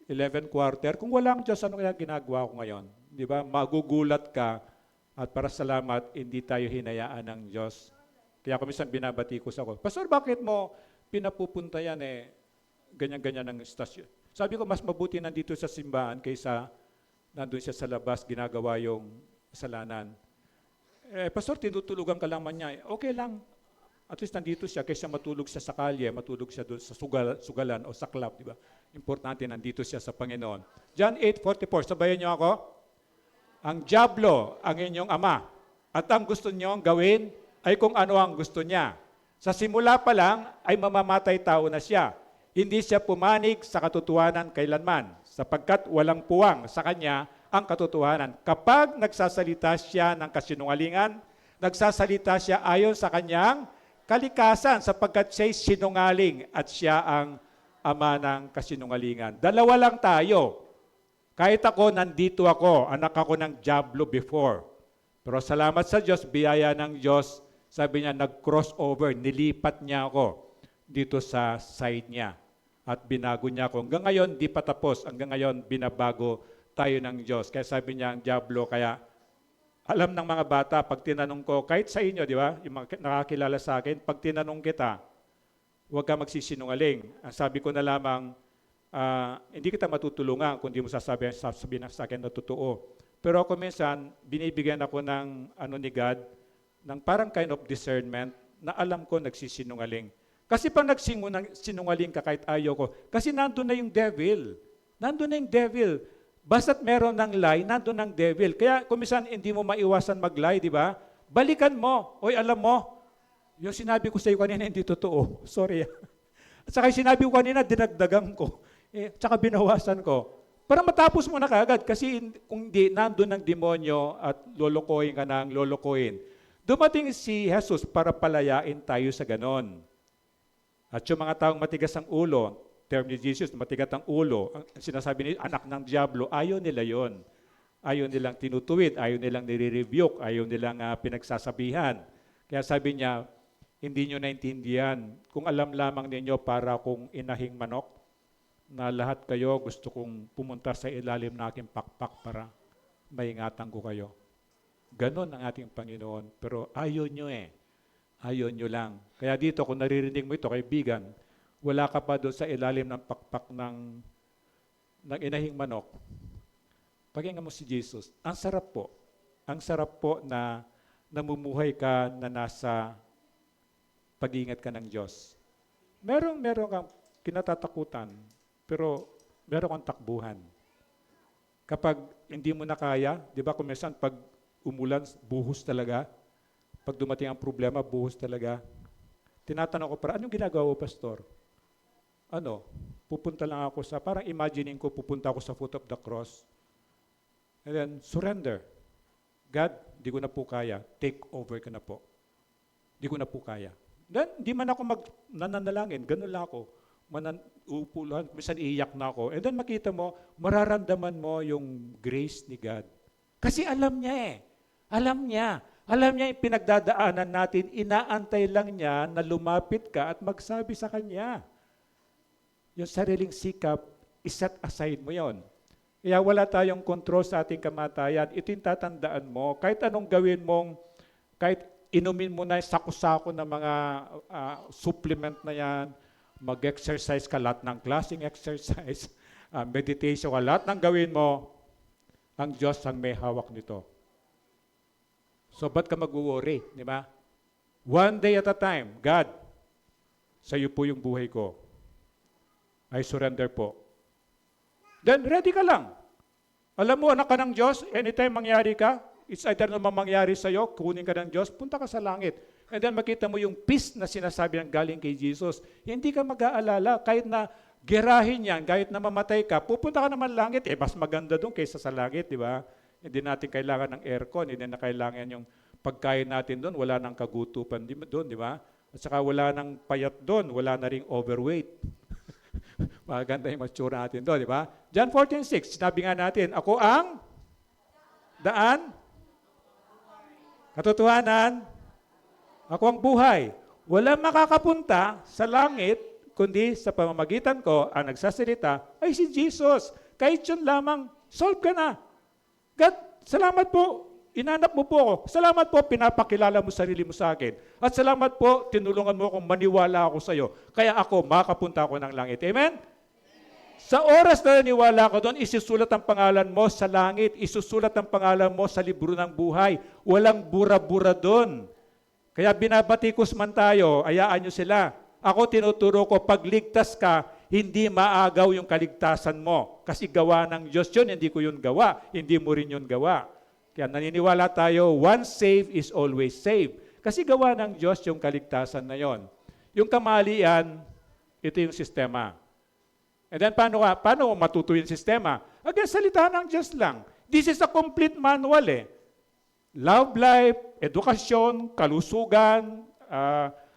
[SPEAKER 1] 11:15. Kung wala ang Diyos, ano kaya ginagawa ko ngayon? Di ba? Magugulat ka at para salamat, hindi tayo hinayaan ng Diyos. Kaya kung minsan binabati ko sa ako, Pastor, bakit mo pinapupunta yan ganyan-ganyan ng istasyon? Sabi ko, mas mabuti nandito sa simbahan kaysa nandun siya sa labas, ginagawa yung kasalanan. Pastor, tinutulugan ka lang man niya. Okay lang. At least nandito siya kaysa matulog siya sa kalye, matulog siya doon sa sugalan o sa club, di ba? Importante, nandito siya sa Panginoon. John 8:44, sabayan niyo ako. Ang dyablo, ang inyong ama, at ang gusto niyong gawin ay kung ano ang gusto niya. Sa simula pa lang ay mamamatay tao na siya. Hindi siya pumanig sa katotohanan kailanman, sapagkat walang puwang sa kanya ang katotohanan. Kapag nagsasalita siya ng kasinungalingan, nagsasalita siya ayon sa kanyang kalikasan, sapagkat siya'y sinungaling at siya ang ama ng kasinungalingan. Dalawa lang tayo. Kahit ako, nandito ako, anak ako ng dyablo before. Pero salamat sa Diyos, biyaya ng Diyos, sabi niya, nag-crossover, nilipat niya ako dito sa side niya. At binago niya ako. Hanggang ngayon, di pa tapos. Hanggang ngayon, binabago tayo ng Diyos. Kaya sabi niya, ang dyablo, kaya alam ng mga bata, pag tinanong ko, kahit sa inyo, di ba, yung mga nakakilala sa akin, pag tinanong kita, huwag ka magsisinungaling. Ang sabi ko na lamang, hindi kita matutulungan kung di mo sasabihin sa akin na totoo. Pero ako minsan, binibigyan ako ng ni God, ng parang kind of discernment na alam ko nagsisinungaling. Kasi pag nagsinungaling ka kahit ayaw ko, kasi nandun na yung devil. Nandun na yung devil. Basta't meron ng lie, nandun ang devil. Kaya kung minsan hindi mo maiwasan mag-lie, di ba? Balikan mo. Oy, alam mo, yung sinabi ko sa iyo kanina hindi totoo. Sorry. At saka yung sinabi ko kanina, dinagdagan ko. Tsaka binawasan ko. Para matapos mo na kaagad. Kasi kung hindi, nandun ang demonyo at lolokohin ka ng lolokohin. Dumating si Jesus para palayain tayo sa ganon. At yung mga taong matigas ang ulo, term ni Jesus, matigas ang ulo, ang sinasabi ni anak ng dyablo, ayaw nila yon. Ayaw nilang tinutuwid, ayaw nilang nire-rebuke, ayaw nilang pinagsasabihan. Kaya sabi niya, hindi nyo naintindihan. Kung alam lamang ninyo para kung inahing manok, na lahat kayo gusto kong pumunta sa ilalim ng aking pakpak para maingatan ko kayo. Ganon ang ating Panginoon. Pero ayaw nyo Ayaw nyo lang. Kaya dito, kung naririnig mo ito, kaibigan, wala ka pa doon sa ilalim ng pakpak ng inahing manok. Pakinggan mo si Jesus. Ang sarap po. Ang sarap po na namumuhay ka na nasa pag-iingat ka ng Diyos. Meron kang kinatatakutan, pero meron kang takbuhan. Kapag hindi mo na kaya, di ba kung minsan pag umulan, buhos talaga. Pag dumating ang problema, buhos talaga. Tinatanong ko, anong ginagawa mo, Pastor? Pupunta lang ako parang imagining ko, pupunta ako sa foot of the cross. And then, surrender. God, di ko na po kaya. Take over ka na po. Di ko na po kaya. Then, di man ako nananalangin. Ganun lang ako. Uupulan, minsan iiyak na ako. And then makita mo, mararamdaman mo yung grace ni God. Kasi alam niya Alam niya. Alam niya yung pinagdadaanan natin, inaantay lang niya na lumapit ka at magsabi sa Kanya. Yung sariling sikap, iset aside mo yon. Kaya wala tayong control sa ating kamatayan. Ito yung tatandaan mo. Kahit anong gawin mong, kahit inumin mo na yung sako-sako ng mga supplement na yan, mag-exercise ka, lahat ng klaseng exercise, meditation ka, lahat ng gawin mo, ang Diyos ang may hawak nito. So, ba't ka mag-worry, di ba? One day at a time, God, sa iyo po yung buhay ko. I surrender po. Then, ready ka lang. Alam mo, anak ka ng Diyos, anytime mangyari ka, it's either naman mangyari sa iyo, kunin ka ng Diyos, punta ka sa langit. And then makita mo yung peace na sinasabi ng galing kay Jesus. Hindi ka mag-aalala, kahit na gerahin yan, kahit na mamatay ka, pupunta ka naman langit, mas maganda doon kaysa sa langit, di ba? Hindi natin kailangan ng aircon, hindi na kailangan yung pagkain natin doon, wala nang kagutupan doon, di ba? At saka wala nang payat doon, wala na ring overweight. Maganda yung matsura natin doon, di ba? John 14:6, sinabi nga natin, ako ang daan, katotohanan, ako ang buhay. Wala makakapunta sa langit, kundi sa pamamagitan ko, ang nagsasalita ay si Jesus. Kahit yun lamang, solve ka na. God, salamat po, inanap mo po ako. Salamat po, pinapakilala mo sarili mo sa akin. At salamat po, tinulungan mo akong maniwala ako sa iyo. Kaya ako, makapunta ako ng langit. Amen? Sa oras na naniwala ko doon, isusulat ang pangalan mo sa langit. Isusulat ang pangalan mo sa libro ng buhay. Walang bura-bura doon. Kaya binabatikos man tayo, ayaan nyo sila. Ako tinuturo ko, pagligtas ka, hindi maagaw yung kaligtasan mo. Kasi gawa ng Diyos yun, hindi ko yun gawa. Hindi mo rin yun gawa. Kaya naniniwala tayo, once saved is always saved. Kasi gawa ng Diyos yung kaligtasan na yon. Yung kamalian, ito yung sistema. And then paano matutuyo yung sistema? Again, salita ng Diyos lang. This is a complete manual eh. Love life, edukasyon, kalusugan,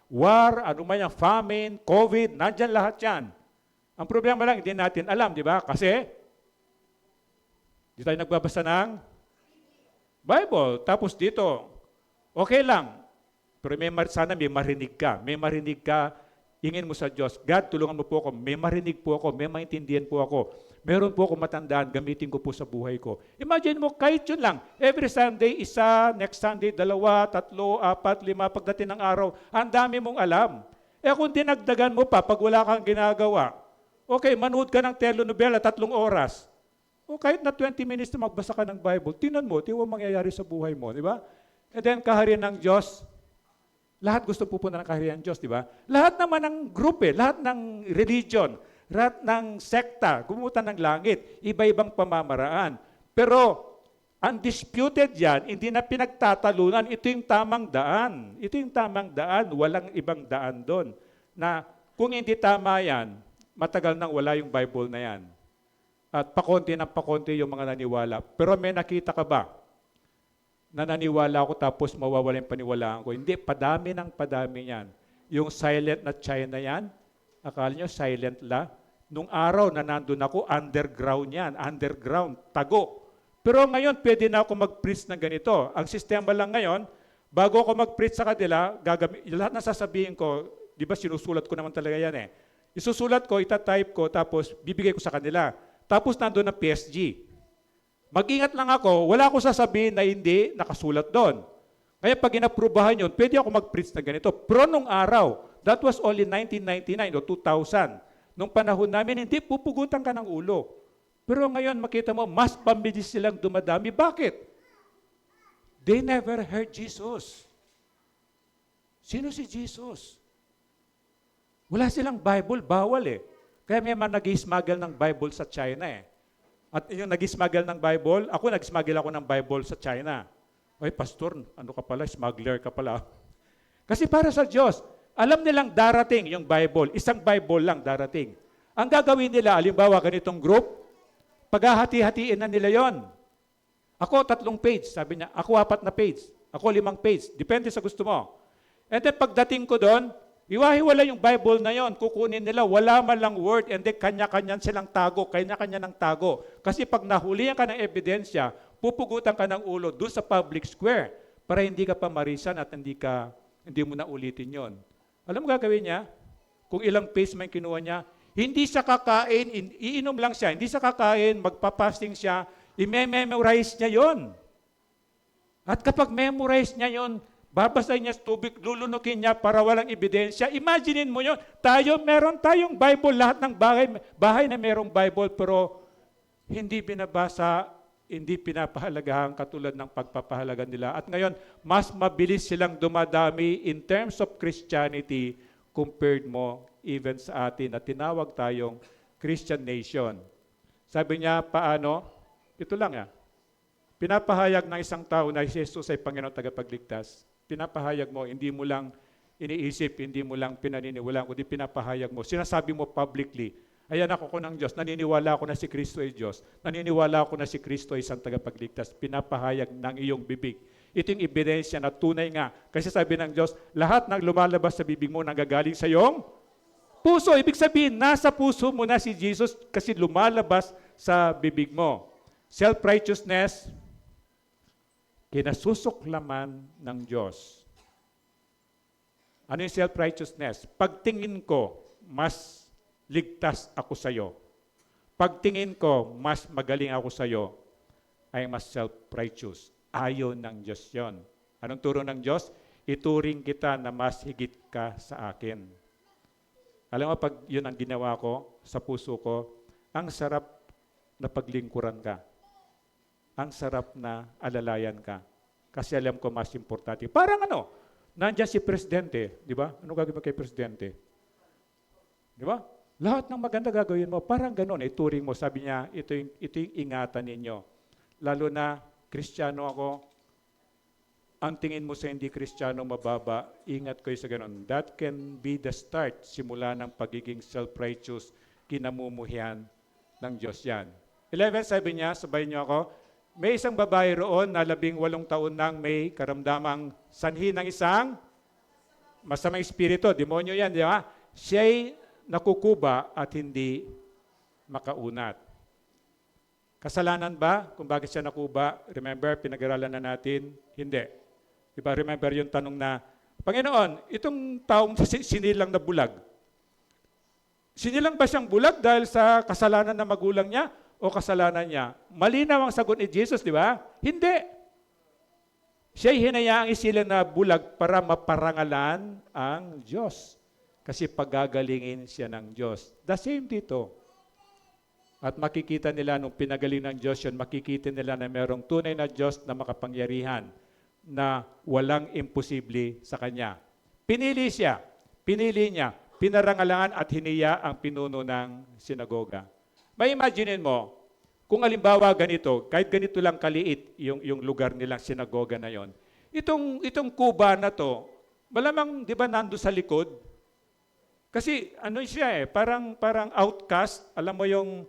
[SPEAKER 1] war, ano man yan, famine, COVID, nandyan lahat yan. Ang problema lang, hindi natin alam, di ba? Kasi, di tayo nagbabasa ng Bible. Tapos dito, okay lang. Pero sana may marinig ka. May marinig ka, ingin mo sa Diyos. God, tulungan mo po ako. May marinig po ako. May maintindihan po ako. Meron po akong matandaan, gamitin ko po sa buhay ko. Imagine mo, kahit yun lang. Every Sunday, isa, next Sunday, 2, 3, 4, 5, pagdating ng araw, ang dami mong alam. Kung dinagdagan mo pa, pag wala kang ginagawa, okay, manood ka ng telenovela, 3 oras. O kahit na 20 minutes na magbasa ka ng Bible, tinan mo mangyayari sa buhay mo, di ba? And then, kaharian ng Diyos, lahat gusto pupunta ng kaharian ng Diyos, di ba? Lahat naman ng group lahat ng religion, lahat ng sekta, gumutan ng langit, iba-ibang pamamaraan. Pero, undisputed yan, hindi na pinagtatalunan, ito yung tamang daan. Ito yung tamang daan, walang ibang daan doon. Na kung hindi tama yan, matagal nang wala yung Bible na yan. At pakonti ng pakonti yung mga naniwala. Pero may nakita ka ba na naniwala ako tapos mawawala yung paniwalaan ko? Hindi, padami ng padami yan. Yung silent na China yan, akala nyo silent la? Nung araw na nandun ako, underground yan. Underground, tago. Pero ngayon, pwede na ako mag-preach ng ganito. Ang sistema lang ngayon, bago ako mag-preach sa kanila, lahat na sasabihin ko, di ba sinusulat ko naman talaga yan eh. Isusulat ko, itatype ko, tapos bibigay ko sa kanila. Tapos nandun ang PSG. Mag-ingat lang ako, wala akong sasabihin na hindi nakasulat doon. Kaya pag inaprubahan yun, pwede ako mag-preach na ganito. Pero nung araw, that was only 1999 o 2000. Nung panahon namin, hindi pupugutan ka ng ulo. Pero ngayon, makita mo, mas pambilis silang dumadami. Bakit? They never heard Jesus. Sino si Jesus? Wala silang Bible, bawal eh. Kaya may mga nag-smuggle ng Bible sa China eh. At yung nag-smuggle ng Bible, ako nag-smuggle ako ng Bible sa China. Ay, pastor, ano ka pala, smuggler ka pala. Kasi para sa Diyos, alam nilang darating yung Bible. Isang Bible lang darating. Ang gagawin nila, alimbawa, ganitong group, paghahati-hatiin na nila yon. Ako, 3 page, sabi niya. Ako, 4 na page. Ako, 5 page. Depende sa gusto mo. And then pagdating ko doon, iwahiwala yung Bible na yon, kukunin nila, wala man lang word, and then kanya-kanya silang tago, kanya-kanya ng tago. Kasi pag nahulihan ka ng ebidensya, pupugutan ka ng ulo doon sa public square para hindi ka pamarisan at hindi mo na ulitin yon. Alam mo gagawin niya? Kung ilang page man kinuha niya, hindi siya kakain, iinom lang siya, hindi siya kakain, magpapasting siya, i-memorize niya yon. At kapag memorize niya yon, Babasahin niya sa tubig, lulunukin niya para walang ebidensya. Imaginein mo yun. Meron tayong Bible, lahat ng bahay na merong Bible, pero hindi binabasa, hindi pinapahalagahan katulad ng pagpapahalaga nila. At ngayon, mas mabilis silang dumadami in terms of Christianity compared mo even sa atin na tinawag tayong Christian nation. Sabi niya, paano? Ito lang pinapahayag ng isang tao na si Jesus ay Panginoon tagapagligtas. Pinapahayag mo, hindi mo lang iniisip, hindi mo lang pinaniniwalaan, kundi pinapahayag mo. Sinasabi mo publicly, ayan ako ng Diyos, naniniwala ako na si Kristo ay Diyos, naniniwala ako na si Kristo ay isang tagapagligtas. Pinapahayag ng iyong bibig. Ito yung ebidensya na tunay nga. Kasi sabi ng Diyos, lahat ng lumalabas sa bibig mo nanggagaling sa iyong puso. Ibig sabihin, nasa puso mo na si Jesus kasi lumalabas sa bibig mo. Self-righteousness, kinasusuklaman ng Diyos. Ano yung self-righteousness? Pagtingin ko, mas ligtas ako sa iyo. Pagtingin ko, mas magaling ako sa iyo, ay mas self-righteous. Ayaw ng Diyos yon. Anong turo ng Diyos? Ituring kita na mas higit ka sa akin. Alam mo, pag yun ang ginawa ko sa puso ko, ang sarap na paglingkuran ka. Ang sarap na alalayan ka. Kasi alam ko mas importante. Parang nandiyan si Presidente, di ba? Ano gagawin mo kay Presidente? Di ba? Lahat ng maganda gagawin mo, parang ganun, ituring mo. Sabi niya, ito yung ingatan ninyo. Lalo na, Kristiyano ako, ang tingin mo sa hindi Kristiyano mababa, ingat kayo sa ganun. That can be the start, simula ng pagiging self-righteous, kinamumuhian ng Diyos yan. 11, sabi niya, sabayin niyo ako, may isang babae roon na 18 taon nang may karamdamang sanhi ng isang masamang espiritu. Demonyo yan, di ba? Siya'y nakukuba at hindi makaunat. Kasalanan ba kung bakit siya nakuba? Remember, pinag-aralan na natin? Hindi. Di ba? Remember yung tanong na, Panginoon, itong taong sinilang na bulag, sinilang ba siyang bulag dahil sa kasalanan ng magulang niya o kasalanan niya? Malinaw ang sagot ni Jesus, di ba? Hindi. Siya'y hinayaang isilang na bulag para maparangalan ang Diyos. Kasi pagagalingin siya ng Diyos. The same dito. At makikita nila nung pinagaling ng Diyos yun, makikita nila na mayroong tunay na Diyos na makapangyarihan na walang imposible sa Kanya. Pinili siya, pinili niya, pinarangalangan at hiniya ang pinuno ng sinagoga. May imagine mo, kung alimbawa ganito, kahit ganito lang kaliit yung lugar nilang sinagoga na yon, itong kuba na to, malamang di ba nando sa likod? Kasi siya parang outcast, alam mo yung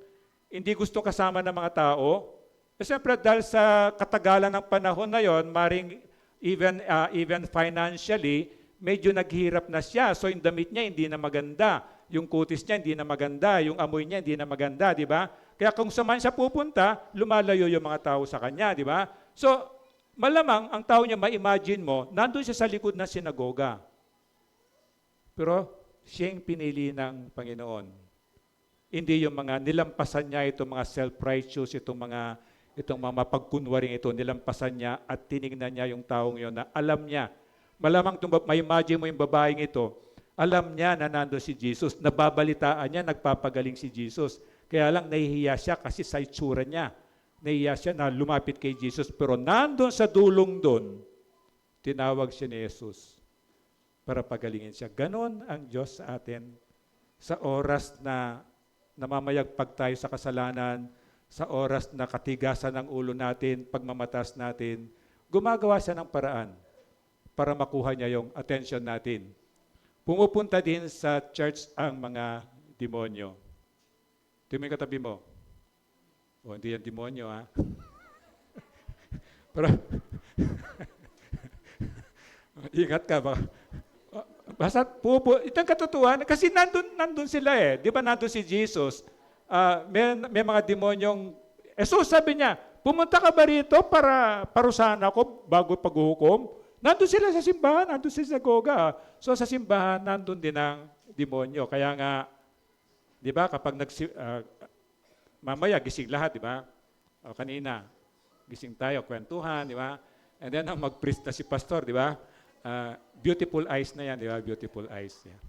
[SPEAKER 1] hindi gusto kasama ng mga tao. Siyempre dahil sa katagalan ng panahon na yon, maring even financially, medyo naghirap na siya. So yung damit niya hindi na maganda, yung kutis niya hindi na maganda, yung amoy niya hindi na maganda, di ba? Kaya kung saan siya pupunta, lumalayo yung mga tao sa kanya, di ba? So malamang ang tao niya, ma-imagine mo, nandun siya sa likod ng sinagoga. Pero siya yung pinili ng Panginoon. Hindi yung mga nilampasan niya, itong mga self-righteous, itong mga mapagkunwaring ito, nilampasan niya at tinignan niya yung taong yon na alam niya. Malamang may imagine mo yung babaeng ito, alam niya na nandun si Jesus, nababalitaan niya, nagpapagaling si Jesus. Kaya lang nahihiya siya kasi sa itsura niya. Nahihiya siya na lumapit kay Jesus. Pero nandun sa dulong doon, tinawag siya ni Jesus para pagalingin siya. Ganon ang Diyos sa atin. Sa oras na namamayagpag tayo sa kasalanan, sa oras na katigasan ng ulo natin, pagmamatas natin, gumagawa siya ng paraan para makuha niya yung attention natin. Pumupunta din sa church ang mga demonyo. Tingnan mo yung katabi mo. O, hindi yan demonyo, ha? Pero, ingat ka ba? Basta itong katotohanan, kasi nandun sila Di ba nandun si Jesus? May mga demonyong, so sabi niya, pumunta ka ba rito para parusahan ako bago paghuhukom? Nandun sila sa simbahan, nandun sa sinagoga. So sa simbahan, nandun din ang demonyo. Kaya nga, di ba, kapag mamaya gising lahat, di ba? O, kanina, gising tayo, kwentuhan, di ba? And then, mag-priest na si pastor, di ba? Beautiful eyes na yan, di ba? Beautiful eyes. Yeah.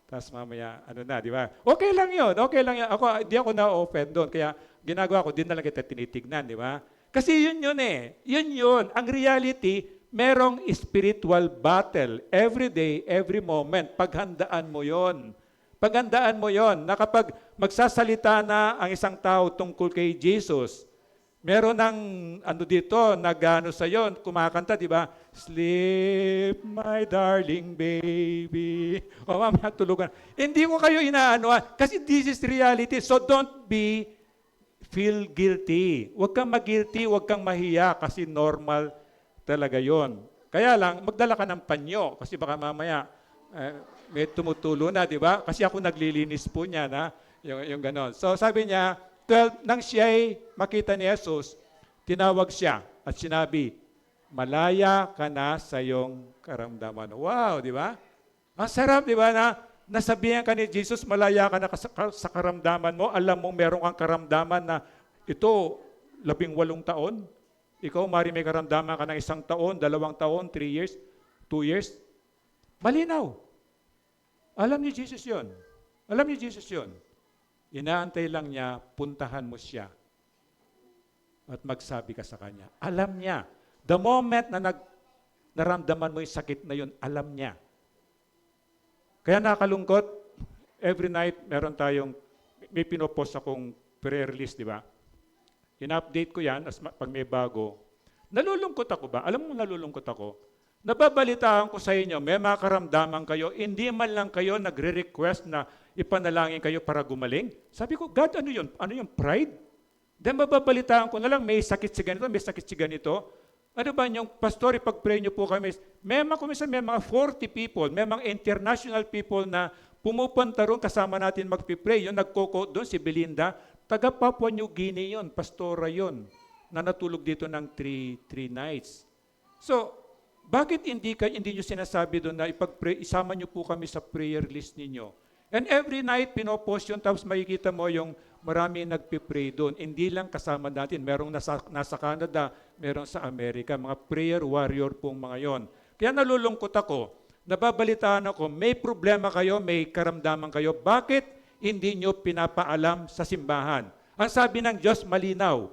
[SPEAKER 1] Tapos mamaya, ano na, di ba? Okay lang yun, okay lang yun. Di ako na-offend doon. Kaya ginagawa ko, din na lang kita tinitignan, di ba? Kasi yun eh. Yun. Ang reality, merong spiritual battle. Every day, every moment. Paghandaan mo yon. Paghandaan mo yon na kapag magsasalita na ang isang tao tungkol kay Jesus, meron ng ano dito, nagano sa yon, kumakanta, di ba? Sleep, my darling baby. O mamaya tulugan. Hindi ko kayo inaanoan kasi this is reality. So don't feel guilty. Huwag kang mag-guilty, huwag kang mahiya kasi normal talaga yon. Kaya lang, magdala ka ng panyo kasi baka mamaya may tumutulo na, di ba? Kasi ako naglilinis po niya na yung ganon. So sabi niya, 12, nang siya'y makita ni Jesus, tinawag siya at sinabi, malaya ka na sa iyong karamdaman. Wow, di ba? Ang sarap, di ba, na nasabihan ka ni Jesus, malaya ka na sa karamdaman mo. Alam mo, meron kang karamdaman na ito, 18 taon. Ikaw, mari may karamdaman ka ng 1 taon, 2 taon, 3 years, 2 years. Malinaw. Alam ni Jesus yon. Alam ni Jesus yon. Inaantay lang niya, puntahan mo siya at magsabi ka sa kanya. Alam niya. The moment na naramdaman mo yung sakit na yun, alam niya. Kaya nakalungkot, every night meron tayong, may pinopost akong prayer list, di ba? In-update ko yan pag may bago. Nalulungkot ako ba? Alam mo nalulungkot ako? Nababalitaan ko sa inyo, may mga karamdaman kayo, hindi man lang kayo nagre-request na ipanalangin kayo para gumaling. Sabi ko, God, ano yun? Ano yung pride? Then mababalitaan ko na lang, may sakit si ganito, may sakit si ganito. Ano ba yung pastor, ipag-pray nyo po kami. May mga 40 people, may mga international people na pumupunta ron kasama natin mag-pray. Yung nagko-quote doon, si Belinda, taga Papua New Guinea yun, pastora yun, na natulog dito ng 3 nights. So, bakit hindi nyo sinasabi doon na isama nyo po kami sa prayer list ninyo? And every night, pinopost yun, tapos makikita mo yung marami nagpipray doon. Hindi lang kasama natin. Merong nasa Canada, merong sa Amerika. Mga prayer warrior pong mga yon. Kaya nalulungkot ako. Nababalitaan ako, may problema kayo, may karamdaman kayo. Bakit hindi nyo pinapaalam sa simbahan? Ang sabi ng Diyos, malinaw.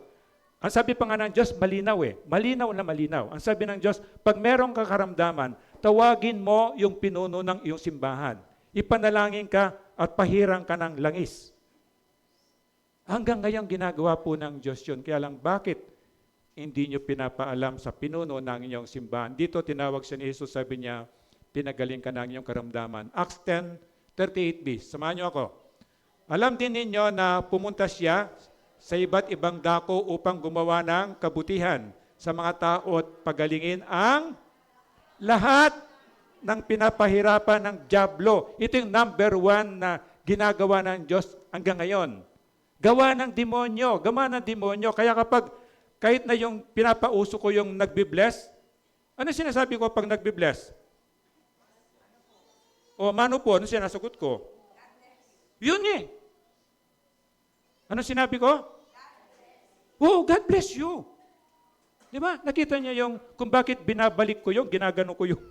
[SPEAKER 1] Ang sabi pa nga ng Diyos, malinaw eh. Malinaw na malinaw. Ang sabi ng Diyos, pag merong kakaramdaman, tawagin mo yung pinuno ng iyong simbahan. Ipanalangin ka at pahirang ka ng langis. Hanggang ngayon ginagawa po ng Diyos yun. Kaya lang, bakit hindi nyo pinapaalam sa pinuno ng inyong simbahan? Dito tinawag siya ni Jesus, sabi niya, pinagaling ka ng inyong karamdaman. Acts 10:38b. Samahan nyo ako. Alam din ninyo na pumunta siya sa iba't ibang dako upang gumawa ng kabutihan sa mga tao at pagalingin ang lahat ng pinapahirapan ng dyablo. Ito yung number 1 na ginagawa ng Diyos hanggang ngayon. Gawa ng demonyo. Kaya kahit na yung pinapauso ko yung nagbibless, ano sinasabi ko pag nagbibless? O mano po, ano sinasagot ko? Yun eh. Ano sinabi ko? Oh, God bless you. Di ba? Nakita niya yung kung bakit binabalik ko yung, ginagano ko yung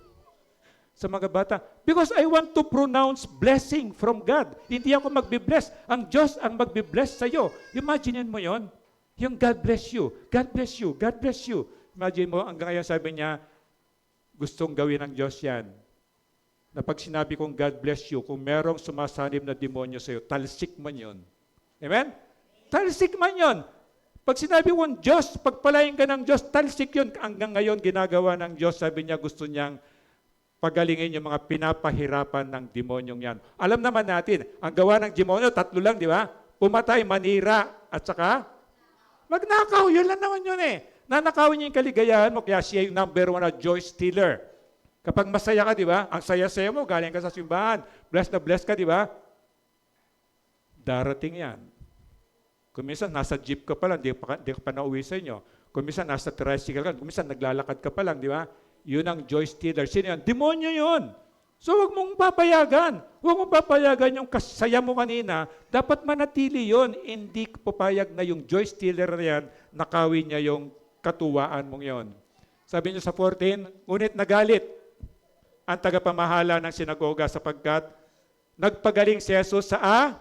[SPEAKER 1] sa mga bata. Because I want to pronounce blessing from God. Hindi ako magbibless. Ang Diyos ang magbibless sa'yo. Imagine mo yon. Yung God bless you. God bless you. God bless you. Imagine mo, hanggang ngayon sabi niya, gustong gawin ng Diyos yan. Na pag sinabi kong God bless you, kung merong sumasanib na demonyo sa'yo, talsik man yon. Amen? Talsik man yon. Pag sinabi mong Diyos, pagpalain ka ng Diyos, talsik yun. Hanggang ngayon, ginagawa ng Diyos, sabi niya, gusto niyang pagalingin yung mga pinapahirapan ng demonyong yan. Alam naman natin, ang gawa ng demonyo, 3 lang, di ba? Pumatay, manira, at saka magnakaw. Yun lang naman yun eh. Nanakawin niya yung kaligayahan mo, kaya siya yung number 1 na joy stealer. Kapag masaya ka, di ba? Ang saya-saya mo, galing ka sa simbahan. Blessed na blessed ka, di ba? Darating yan. Kung minsan, nasa jeep ka pa lang, di ka pa nauwi sa inyo. Kung minsan, nasa tricycle ka, kung minsan, naglalakad ka pa lang, di ba? Yun ang joy stealer. Sino yan? Demonyo yun. So, huwag mong papayagan. Huwag mong papayagan yung kasaya mo kanina. Dapat manatili yun. Hindi papayag na yung joy stealer na yan, nakawin niya yung katuwaan mong yon. Sabi niyo sa 14, ngunit nagalit ang tagapamahala ng sinagoga sapagkat nagpagaling si Jesus sa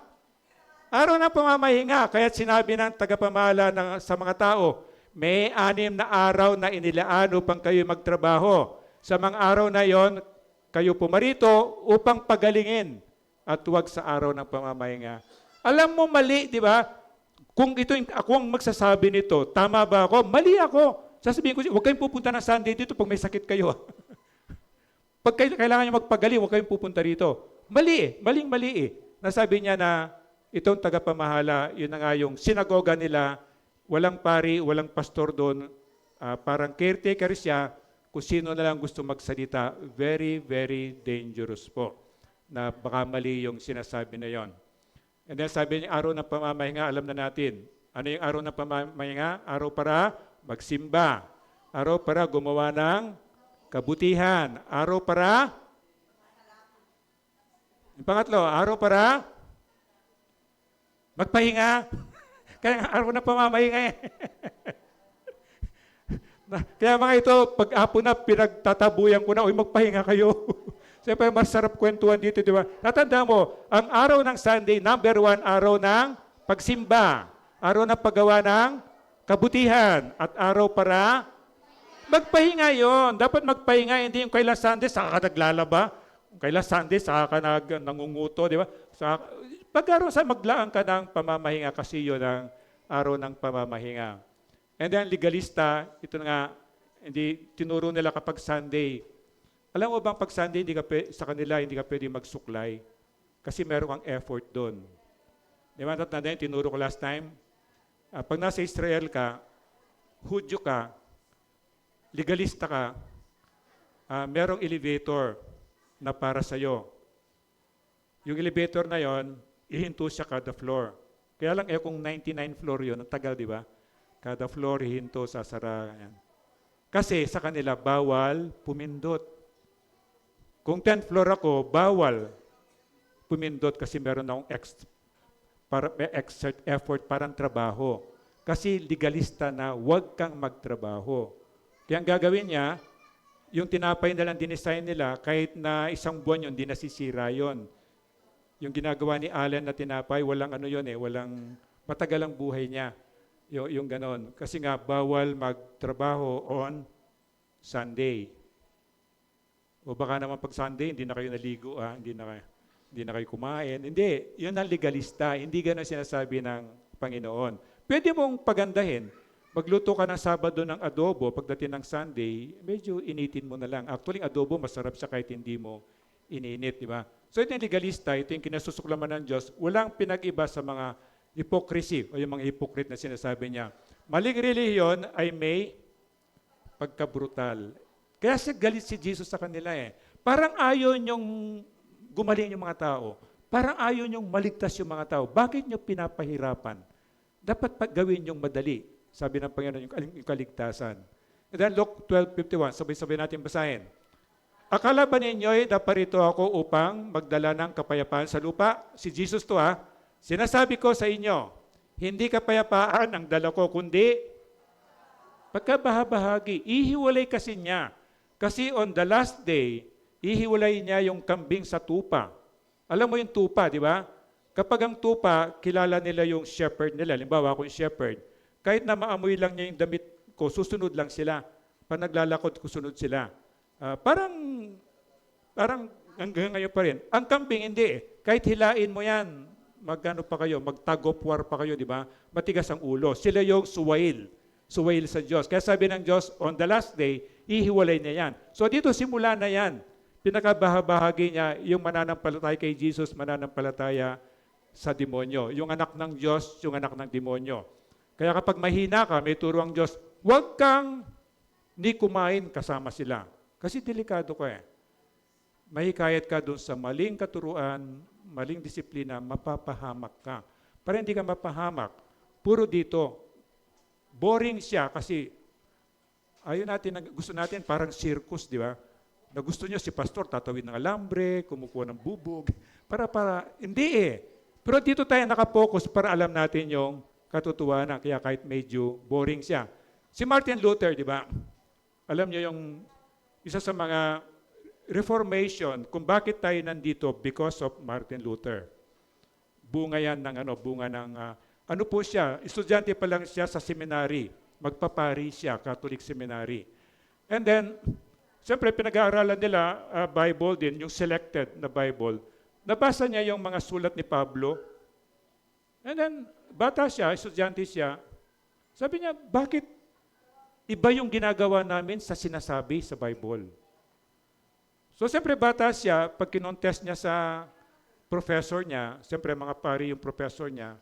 [SPEAKER 1] araw ng pamamahinga. Kaya sinabi ng tagapamahala sa mga tao, may 6 na araw na inilaan upang kayo magtrabaho. Sa mga araw na yon, kayo pumarito upang pagalingin at huwag sa araw ng pamamahinga. Alam mo, mali, di ba? Kung ako ang magsasabi nito, tama ba ako? Mali ako. Sasabihin ko, huwag kayong pupunta ng Sunday dito pag may sakit kayo. Pag kailangan nyo magpagaling, huwag kayong pupunta rito. Mali maling-mali eh. Nasabi niya na itong tagapamahala, yun na nga yung sinagoga nila, walang pari, walang pastor doon, parang caretaker siya, kung sino na lang gusto magsalita. Very, very dangerous po na baka mali yung sinasabi na yon. And then sabi niya, araw ng pamamahinga, alam na natin. Ano yung araw ng pamamahinga? Araw para magsimba. Araw para gumawa ng kabutihan. Araw para, yung pangatlo, araw para magpahinga. Kaya araw ng pamamahinga eh. Kaya mga ito, pag-apon na, pinagtatabuyan ko na, magpahinga kayo. Siyempre, masarap kwentuhan dito, di ba? Natanda mo, ang araw ng Sunday, number 1, araw ng pagsimba. Araw ng paggawa ng kabutihan. At araw para magpahinga yon. Dapat magpahinga, hindi yung kailan Sunday, saka ka naglalaba. Kailan Sunday, saka ka nangunguto, di ba? Pag-araw sa maglaan ka ng pamamahinga kasi yun ang araw ng pamamahinga. And then legalista, ito nga, hindi tinuro nila kapag Sunday. Alam mo bang pag Sunday, sa kanila hindi ka pwede magsuklay kasi meron kang effort doon. Di ba? Tatanda yun, tinuro ko last time. Pag nasa Israel ka, Hudyo ka, legalista ka, merong elevator na para sa'yo. Yung elevator na yon, ihinto siya kada floor. Kaya lang kung 99 floor yun, ang tagal, di ba? Kada floor, ihinto, sasara. Yan. Kasi sa kanila, bawal pumindot. Kung 10th floor ako, bawal pumindot kasi meron akong exert effort parang trabaho. Kasi legalista na huwag kang magtrabaho. Kaya ang gagawin niya, yung tinapay na lang dinesign nila, kahit na 1 buwan yun, hindi nasisira yun. Yung ginagawa ni Allen na tinapay, walang ano yun eh, walang matagal ang buhay niya. Yung ganon. Kasi nga, bawal magtrabaho on Sunday. O baka naman pag Sunday, hindi na kayo naligo, hindi na kayo kumain. Hindi, yun ang legalista. Hindi ganon sinasabi ng Panginoon. Pwede mong pagandahin. Magluto ka ng Sabado ng adobo, pagdating ng Sunday, medyo initin mo na lang. Actually, adobo, masarap siya kahit hindi mo ininit, di ba? So ito yung legalista, ito yung kinasusuklaman ng Diyos. Walang pinag-iba sa mga hypocrisy o yung mga hypocrite na sinasabi niya. Maling relihiyon ay may pagkabrutal. Kaya siya galit si Jesus sa kanila eh. Parang ayaw niyong gumaling yung mga tao. Parang ayaw niyong maligtas yung mga tao. Bakit niyo pinapahirapan? Dapat gawin niyong madali. Sabi ng Panginoon, yung kaligtasan. And then Luke 12:51, sabay-sabay natin basahin. Akala ba ninyo'y naparito ako upang magdala ng kapayapaan sa lupa? Si Jesus to Sinasabi ko sa inyo, hindi kapayapaan ang dala ko, kundi pagkabahabahagi. Ihiwalay kasi niya. Kasi on the last day, ihiwalay niya yung kambing sa tupa. Alam mo yung tupa, di ba? Kapag ang tupa, kilala nila yung shepherd nila. Halimbawa, ako yung shepherd. Kahit na maamoy lang niya yung damit ko, susunod lang sila. Pag naglalakot, kusunod sila. Parang hanggang ngayon pa rin. Ang kambing, hindi. Kahit hilain mo yan, magkano pa kayo, mag-tug of war pa kayo, di ba? Matigas ang ulo. Sila yung suwail sa Diyos. Kaya sabi ng Diyos, on the last day, ihiwalay niya yan. So dito, simula na yan. Pinakabahabahagi niya, yung mananampalataya kay Jesus, mananampalataya sa demonyo. Yung anak ng Diyos, yung anak ng demonyo. Kaya kapag mahina ka, may turo ang Diyos, huwag kang ni kumain kasama sila. Kasi delikado ka eh. Mahikayat ka doon sa maling katuruan, maling disiplina, mapapahamak ka. Para hindi ka mapahamak, puro dito. Boring siya kasi gusto natin parang circus, di ba? Na gusto niyo si pastor tatawid ng alambre, kumukuha ng bubog. Hindi eh. Pero dito tayo nakapokus para alam natin yung katotohanan. Kaya kahit medyo boring siya. Si Martin Luther, di ba? Alam niyo yung isa sa mga Reformation, kung bakit tayo nandito, because of Martin Luther. Bunga yan ng bunga ng, ano po siya, estudyante pa lang siya sa seminary, magpapari siya, Catholic seminary. And then, siyempre pinag-aaralan nila Bible din, yung selected na Bible. Nabasa niya yung mga sulat ni Pablo. And then, bata siya, estudyante siya, sabi niya, bakit iba yung ginagawa namin sa sinasabi sa Bible? So, siyempre bata siya, pag kinontest niya sa professor niya, siyempre mga pari yung professor niya,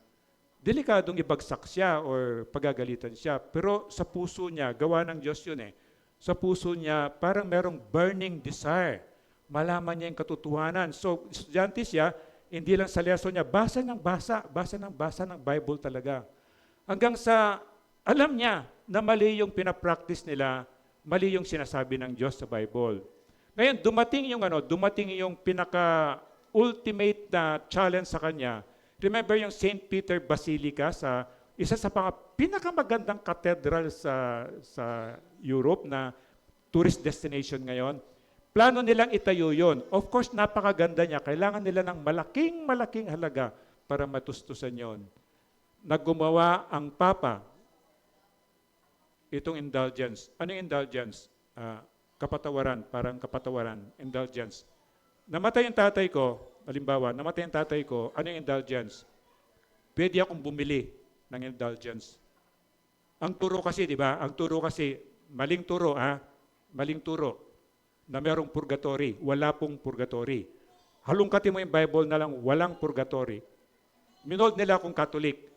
[SPEAKER 1] delikadong ibagsak siya or pagagalitan siya. Pero sa puso niya, gawa ng Diyos yun eh. Sa puso niya, parang merong burning desire. Malaman niya yung katotohanan. So, estudyante siya, hindi lang sa lesson niya, basa ng basa ng Bible talaga. Hanggang sa, alam niya na mali yung pinapractice nila, mali yung sinasabi ng Diyos sa Bible. Ngayon, dumating yung pinaka-ultimate na challenge sa kanya. Remember yung St. Peter Basilica, isa sa pinakamagandang cathedral sa Europe na tourist destination ngayon. Plano nilang itayo yun. Of course, napakaganda niya. Kailangan nila ng malaking halaga para matustusan yon. Naggumawa ang Papa itong indulgence. Ano yung indulgence? Kapatawaran, parang kapatawaran, indulgence. Namatay yung tatay ko, halimbawa, ano yung indulgence? Pwede akong bumili ng indulgence. Ang turo kasi, di ba? Maling turo, maling turo na merong purgatory. Wala pong purgatory. Halungkatin mo yung Bible na lang, walang purgatory. Minold nila akong Catholic.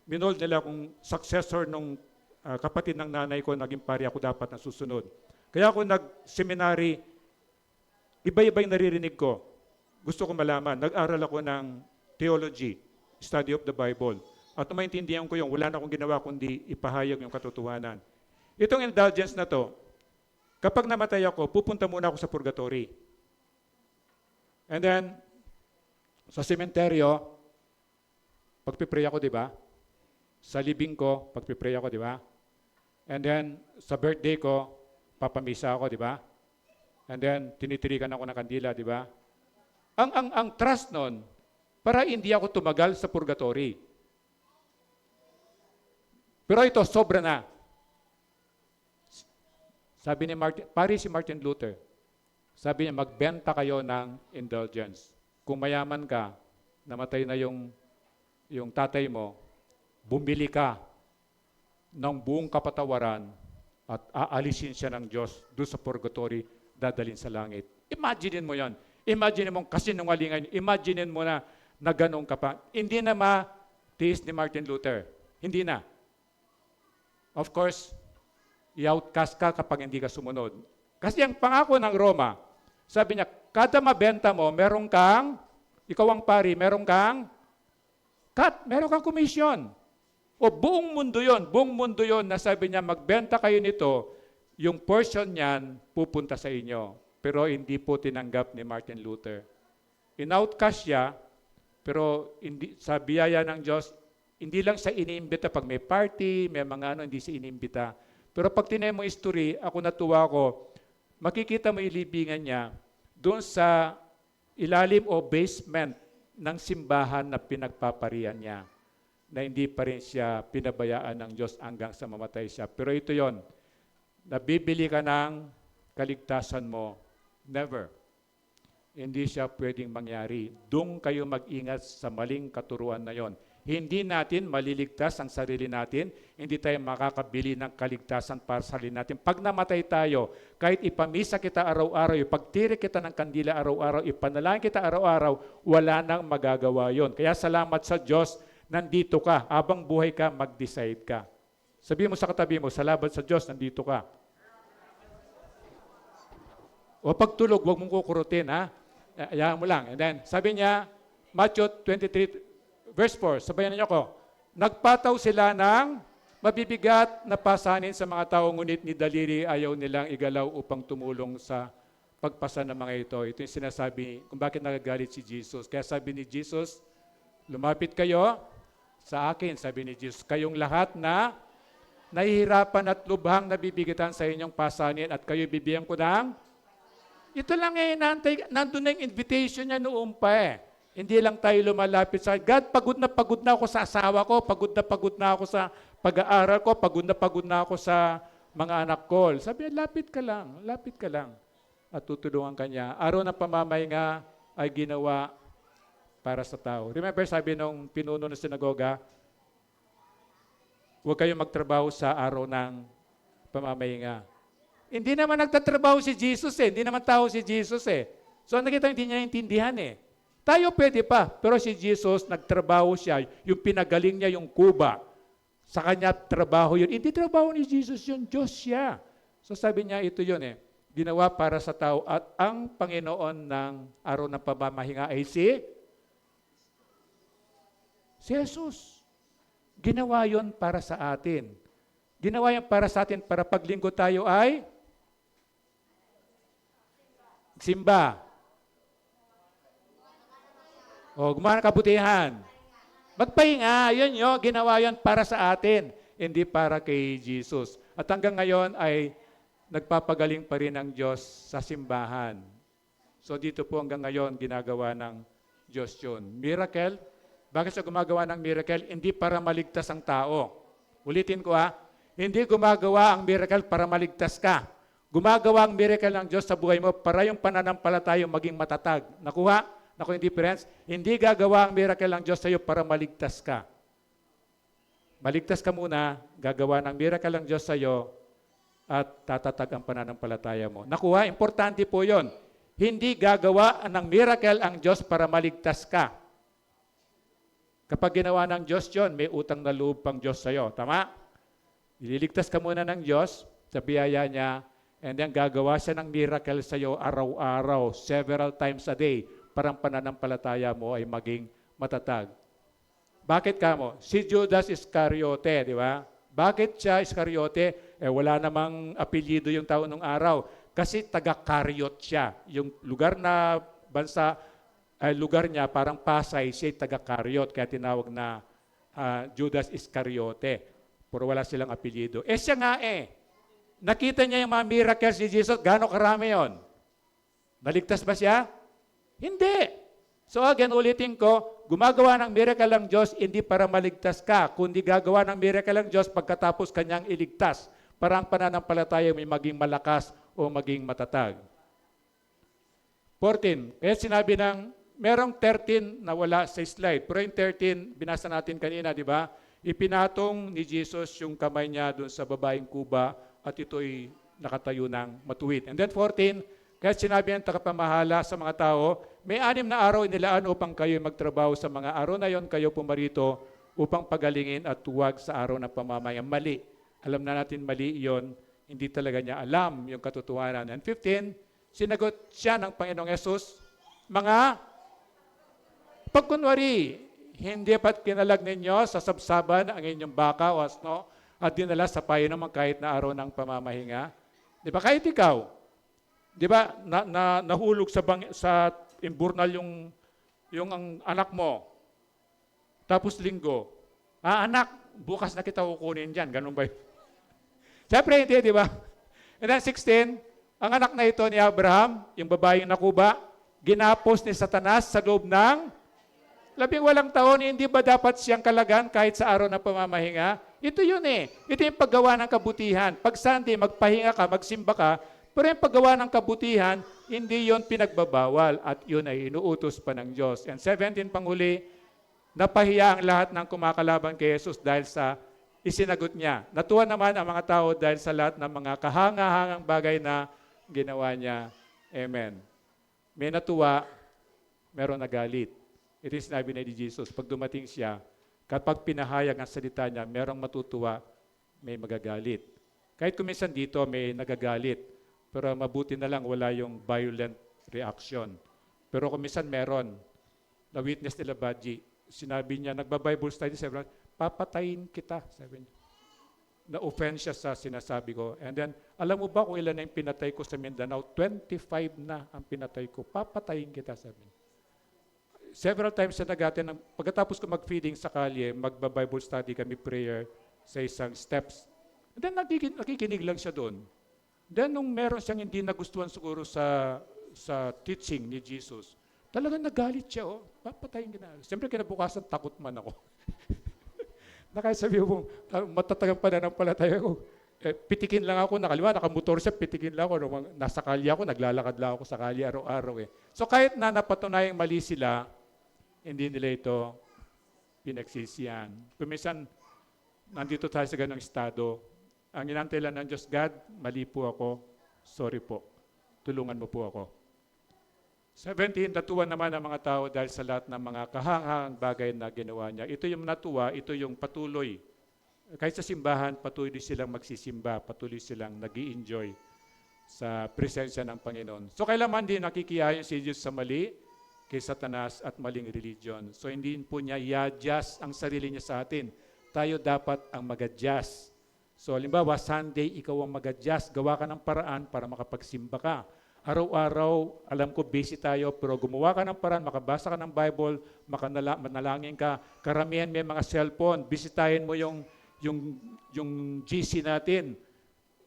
[SPEAKER 1] Minold nila akong successor nung kapatid ng nanay ko, naging pari ako dapat na susunod. Kaya ako nag-seminary, iba-iba yung naririnig ko. Gusto ko malaman. Nag-aral ako ng theology, study of the Bible. At maintindihan ko yung wala na akong ginawa kundi ipahayag yung katotohanan. Itong indulgence na to, kapag namatay ako, pupunta muna ako sa purgatory. And then, sa sementeryo, pagpipray ako, di ba? Sa libing ko, pagpipray ako, di ba? And then, sa birthday ko, papamisa ako, di ba? And then, tinitirikan ako ng kandila, di ba? Ang trust nun, para hindi ako tumagal sa purgatory. Pero ito, sobra na. Sabi ni si Martin Luther, sabi niya, magbenta kayo ng indulgence. Kung mayaman ka, namatay na yung tatay mo, bumili ka ng buong kapatawaran at aalisin siya ng Diyos doon sa purgatory, dadalhin sa langit. Imaginin mo yan. Imaginin mo kasinungalingan. Imaginin mo na ganun ka pa. Hindi na matiis ni Martin Luther. Hindi na. Of course, i-outcast ka kapag hindi ka sumunod. Kasi ang pangako ng Roma, sabi niya, kada mabenta mo, ikaw ang pari, meron kang commission. O buong mundo yon na sabi niya, magbenta kayo nito, yung portion niyan pupunta sa inyo. Pero hindi po tinanggap ni Martin Luther. In-outcast siya, pero sa biyaya ng Diyos, hindi lang siya iniimbita pag may party, may mga hindi siya iniimbita. Pero pag tinay mo history, ako natuwa ko, makikita mo yung libingan niya doon sa ilalim o basement ng simbahan na pinagpaparian niya, na hindi pa rin siya pinabayaan ng Diyos hanggang sa mamatay siya. Pero ito yon, nabibili ka ng kaligtasan mo, never. Hindi siya pwedeng mangyari. Doon kayo mag-ingat sa maling katuruan na yon. Hindi natin maliligtas ang sarili natin, hindi tayo makakabili ng kaligtasan para sa sarili natin. Pag namatay tayo, kahit ipamisa kita araw-araw, ipagtiri kita ng kandila araw-araw, ipanalangin kita araw-araw, wala nang magagawa yon. Kaya salamat sa Diyos, nandito ka. Habang buhay ka, mag-decide ka. Sabihin mo sa katabi mo, salamat sa Diyos, nandito ka. O pagtulog, huwag mong kukurutin, ha? Ayahan mo lang. And then, sabi niya, Matthew 23, Verse 4, sabayan niyo ako. Nagpataw sila ng mabibigat na pasanin sa mga tao, ngunit ni daliri ayaw nilang igalaw upang tumulong sa pagpasa ng mga ito. Ito yung sinasabi kung bakit nagagalit si Jesus. Kaya sabi ni Jesus, lumapit kayo sa akin, sabi ni Jesus, kayong lahat na nahihirapan at lubhang nabibigatan sa inyong pasanin at kayo bibigyan ko ng
[SPEAKER 2] Ito lang nandun na yung invitation niya noon pa eh. Hindi lang tayo lumalapit sa God, pagod na ako sa asawa ko, pagod na ako sa pag-aaral ko, pagod na ako sa mga anak ko. Sabi niya, lapit ka lang. At tutulungan ka niya. Araw ng pamamahinga ay ginawa para sa tao. Remember, sabi nung pinuno ng sinagoga, huwag kayong magtrabaho sa araw ng pamamahinga. Hindi naman nagtatrabaho si Jesus eh. Hindi naman tao si Jesus eh. So nakita hindi niya intindihan eh. Tayo pwede pa, pero si Jesus nagtrabaho siya. Yung pinagaling niya yung kuba. Sa kanya trabaho yun. Hindi trabaho ni Jesus yun, Diyos siya. So sabi niya ito yun eh. Ginawa para sa tao at ang Panginoon ng araw ng pamamahinga ay si Jesus. Ginawa yon para sa atin. Ginawa yan para sa atin para paglinggo tayo ay simba. O, gumawa ng kabutihan. Magpahinga, yun yun. Ginawa yan para sa atin, hindi para kay Jesus. At hanggang ngayon ay nagpapagaling pa rin ang Diyos sa simbahan. So dito po hanggang ngayon, ginagawa ng Diyos yun. Miracle. Bakit siya gumagawa ng miracle? Hindi para maligtas ang tao. Ulitin ko hindi gumagawa ang miracle para maligtas ka. Gumagawa ang miracle ng Diyos sa buhay mo para yung pananampalataya maging matatag. Nakuha? Naku, hindi friends? Hindi gagawa ang miracle ng Diyos sa iyo para maligtas ka. Maligtas ka muna, gagawa ng miracle ng Diyos sa iyo at tatatag ang pananampalataya mo. Nakuha? Importante po yon. Hindi gagawa ng miracle ang Diyos para maligtas ka. Kapag ginawa ng Diyos yon, may utang na loob pang Diyos sa iyo. Tama? Ililigtas ka muna ng Diyos sa biyaya niya, and then gagawa siya ng miracle sa iyo araw-araw, several times a day, para ang pananampalataya mo ay maging matatag. Bakit kamo? Si Judas Iscariote, di ba? Bakit siya Iscariote? Wala namang apelyido yung tao nung araw. Kasi taga-Cariot siya. Yung lugar na bansa, lugar niya parang Pasay, siya taga-Cariot. Kaya tinawag na Judas Iscariote. Pero wala silang apelyido. Siya nga nakita niya yung mga miracles ni Jesus. Gaano karami yon? Naligtas ba siya? Hindi. So again, ulitin ko, gumagawa ng miracle ang Diyos hindi para maligtas ka, kundi gagawa ng miracle ang Diyos pagkatapos kanyang iligtas para ang pananampalataya may maging malakas o maging matatag. 14. Kaya sinabi ng, merong 13 na wala sa slide, pero yung 13, binasa natin kanina, di ba? Ipinatong ni Jesus yung kamay niya doon sa babaeng kuba at ito'y nakatayo ng matuwid. And then 14, kaya sinabi ng takapamahala sa mga tao, may 6 na araw inilaan upang kayo magtrabaho sa mga araw na yon, kayo pumarito upang pagalingin at tuwag sa araw ng pamamayan. Mali. Alam na natin mali yon. Hindi talaga niya alam yung katotohanan. And 15, sinagot siya ng Panginoong Yesus, mga pagkunwari, hindi ba't kinalag ninyo sa sabsaban ang inyong baka o asno at dinala sa payo naman kahit na araw ng pamamahinga? Di ba kahit ikaw? Di ba nahulog sa imburnal yung ang anak mo? Tapos linggo, anak, bukas na kita kukunin dyan. Ganun ba yun? Siyempre hindi, di ba? And then 16, ang anak na ito ni Abraham, yung babaeng nakuba, ginapos ni Satanas sa loob ng 18 taon, hindi ba dapat siyang kalagan kahit sa araw ng pamamahinga? Ito yun Ito yung paggawa ng kabutihan. Pag Sunday, magpahinga ka, magsimba ka, pero yung paggawa ng kabutihan, hindi yon pinagbabawal at yun ay inuutos pa ng Diyos. And 17, panghuli, napahiya ang lahat ng kumakalaban kay Jesus dahil sa isinagot niya. Natuwa naman ang mga tao dahil sa lahat ng mga kahanga-hangang bagay na ginawa niya. Amen. May natuwa, meron nagalit. Ito yung sinabi ni Jesus. Pag dumating siya, kapag pinahayag ang salita niya, merong matutuwa, may magagalit. Kahit kuminsan dito, may nagagalit. Pero mabuti na lang wala yung violent reaction. Pero kuminsan meron. Na-witness nila Badji. Sinabi niya, nagba-Bible study, sabi niya, papatayin kita, sabi niya. Na-offend siya sa sinasabi ko. And then, alam mo ba kung ilan na yung pinatay ko sa Mindanao? 25 na ang pinatay ko. Papatayin kita, sabi niya. Several times siya nag-attend. Pagkatapos ko mag-feeding sa kalye, magba-Bible study kami, prayer sa isang steps. And then nakikinig lang siya doon. Then nung meron siyang hindi nagustuhan siguro sa sa teaching ni Jesus, talagang nagalit siya, oh. Papatayin ka na. Siyempre, kinabukasan, takot man ako. Na kahit sabi mo, matatagang pananampalataya ko, pitikin lang ako, nakamotor siya, pitikin lang ako. Nasa kalye ako, naglalakad lang ako sa kalye araw-araw eh. So kahit na napatunayang mali sila, hindi nila ito pinagsisiyan. Kuminsan, nandito tayo sa ganong estado. Ang inantay lang ng Diyos, God, mali po ako, sorry po, tulungan mo po ako. 17, natuwa naman ang mga tao dahil sa lahat ng mga kahanghang bagay na ginawa niya. Ito yung natuwa, ito yung patuloy. Kahit sa simbahan, patuloy silang magsisimba, patuloy silang nag-i-enjoy sa presensya ng Panginoon. So kailanman din nakikiyahin si Jesus sa mali kay Satanas at maling religion. So hindi po niya i-adjust ang sarili niya sa atin. Tayo dapat ang mag-adjust. So halimbawa, Sunday, ikaw ang mag-adjust. Gawa ka ng paraan para makapagsimba ka. Araw-araw, alam ko busy tayo, pero gumawa ka ng paraan, makabasa ka ng Bible, manalangin ka. Karamihan may mga cellphone, bisitahin mo yung GC natin.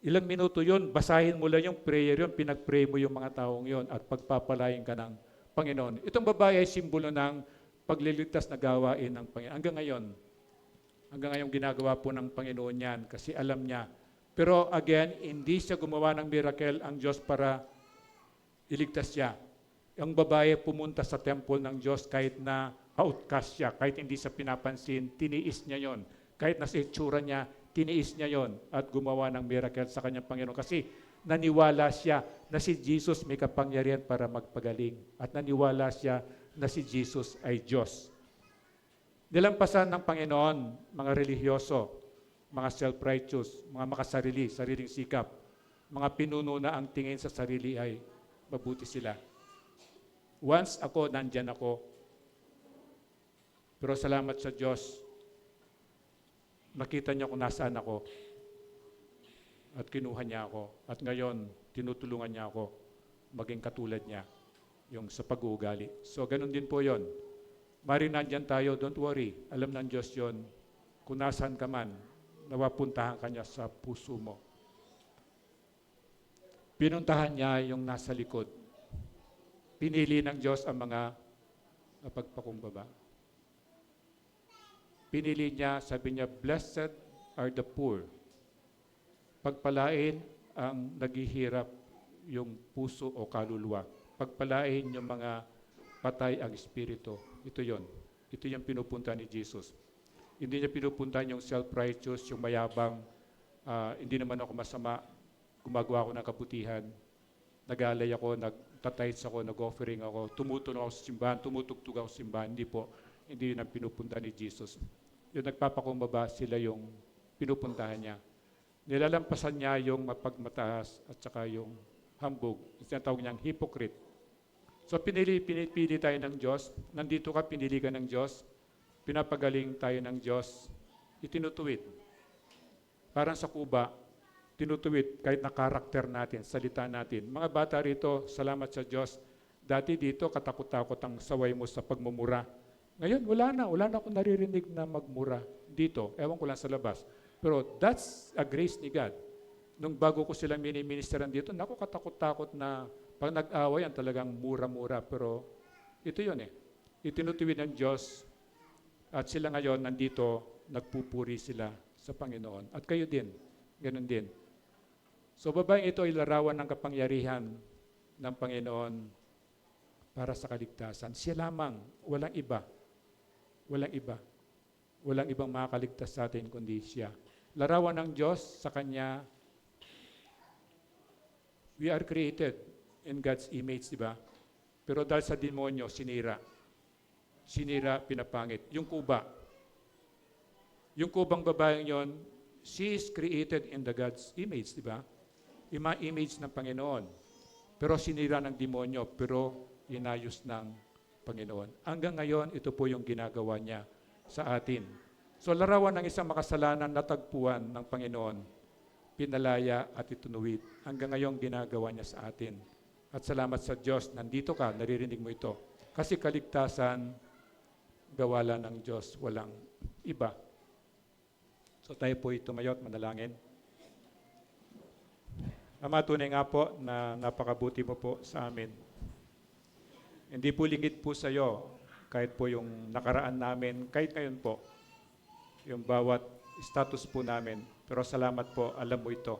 [SPEAKER 2] Ilang minuto yun, basahin mo lang yung prayer yun, pinag-pray mo yung mga taong yun at pagpapalain ka ng Panginoon. Itong babae ay simbolo ng pagliligtas na gawain ng Panginoon. Hanggang ngayon ginagawa po ng Panginoon yan kasi alam niya. Pero again, hindi siya gumawa ng miracle ang Diyos para iligtas siya. Ang babae pumunta sa temple ng Diyos kahit na outcast siya, kahit hindi siya pinapansin, tiniis niya yon. Kahit nasa itsura niya, tiniis niya yon at gumawa ng miracle sa kanyang Panginoon. Kasi naniwala siya na si Jesus may kapangyarihan para magpagaling. At naniwala siya na si Jesus ay Diyos. Nilampasan ng Panginoon, mga religyoso, mga self-righteous, mga makasarili, sariling sikap, mga pinuno na ang tingin sa sarili ay mabuti sila. Once ako, nandyan ako. Pero salamat sa Diyos, nakita niya kung nasaan ako at kinuha niya ako. At ngayon, tinutulungan niya ako maging katulad niya yung sa pag-uugali. So, ganun din po yon. Mari nandyan tayo, don't worry. Alam ng Diyos yon. Kung nasaan ka man, nawapuntahan ka niya sa puso mo. Pinuntahan niya yung nasa likod. Pinili ng Diyos ang mga napagpakumbaba. Pinili niya, sabi niya, blessed are the poor. Pagpalain ang naghihirap yung puso o kaluluwa. Pagpalain yung mga patay ang espiritu. Ito yon. Ito yung pinupunta ni Jesus. Hindi niya pinupunta yung self-righteous, yung mayabang, hindi naman ako masama, gumagawa ako ng kabutihan, nag-alay ako, nagtatides ako, nag-offering ako, tumutunog ako sa simbahan, tumutugtog ako sa simbahan. Hindi po. Hindi yun ang pinupunta ni Jesus. Yung nagpapakumbaba, sila yung pinupuntahan niya. Nilalampasan niya yung mapagmataas at saka yung hambog. Tinatawag niyang hypocrite. So pinili tayo ng Diyos. Nandito ka, pinili ka ng Diyos. Pinapagaling tayo ng Diyos. Itinutuwid. Parang sa Kuba, tinutuwid kahit na karakter natin, salita natin. Mga bata rito, salamat sa Diyos. Dati dito, katakot-takot ang saway mo sa pagmumura. Ngayon, wala na akong naririnig na magmura dito. Ewan ko lang sa labas. Pero that's a grace ni God. Nung bago ko silang mini-ministeran dito, naku, katakot-takot na pag nag-away, ang talagang mura-mura. Pero ito yun eh. Itinutuwid ng Diyos at sila ngayon nandito, nagpupuri sila sa Panginoon. At kayo din, ganun din. So babaeng ito ay larawan ng kapangyarihan ng Panginoon para sa kaligtasan. Siya lamang, walang iba. Walang iba. Walang ibang makakaligtas sa atin kundi siya. Larawan ng Diyos sa Kanya. We are created in God's image, di ba? Pero dahil sa demonyo, sinira. Sinira, pinapangit. Yung kuba. Yung kubang babaeng yon, she is created in the God's image, di ba? Image ng Panginoon. Pero sinira ng demonyo, pero inayos ng Panginoon. Hanggang ngayon, ito po yung ginagawa niya sa atin. So larawan ng isang makasalanan natagpuan ng Panginoon, pinalaya at itunuwid. Hanggang ngayon, ginagawa niya sa atin. At salamat sa Diyos, nandito ka, naririnig mo ito. Kasi kaligtasan, gawala ng Diyos, walang iba. So tayo po tumayo at manalangin. Ama, tunay nga po na napakabuti mo po sa amin.
[SPEAKER 1] Hindi po lingid po sa iyo, kahit po yung nakaraan namin, kahit ngayon po, yung bawat status po namin. Pero salamat po, alam mo ito.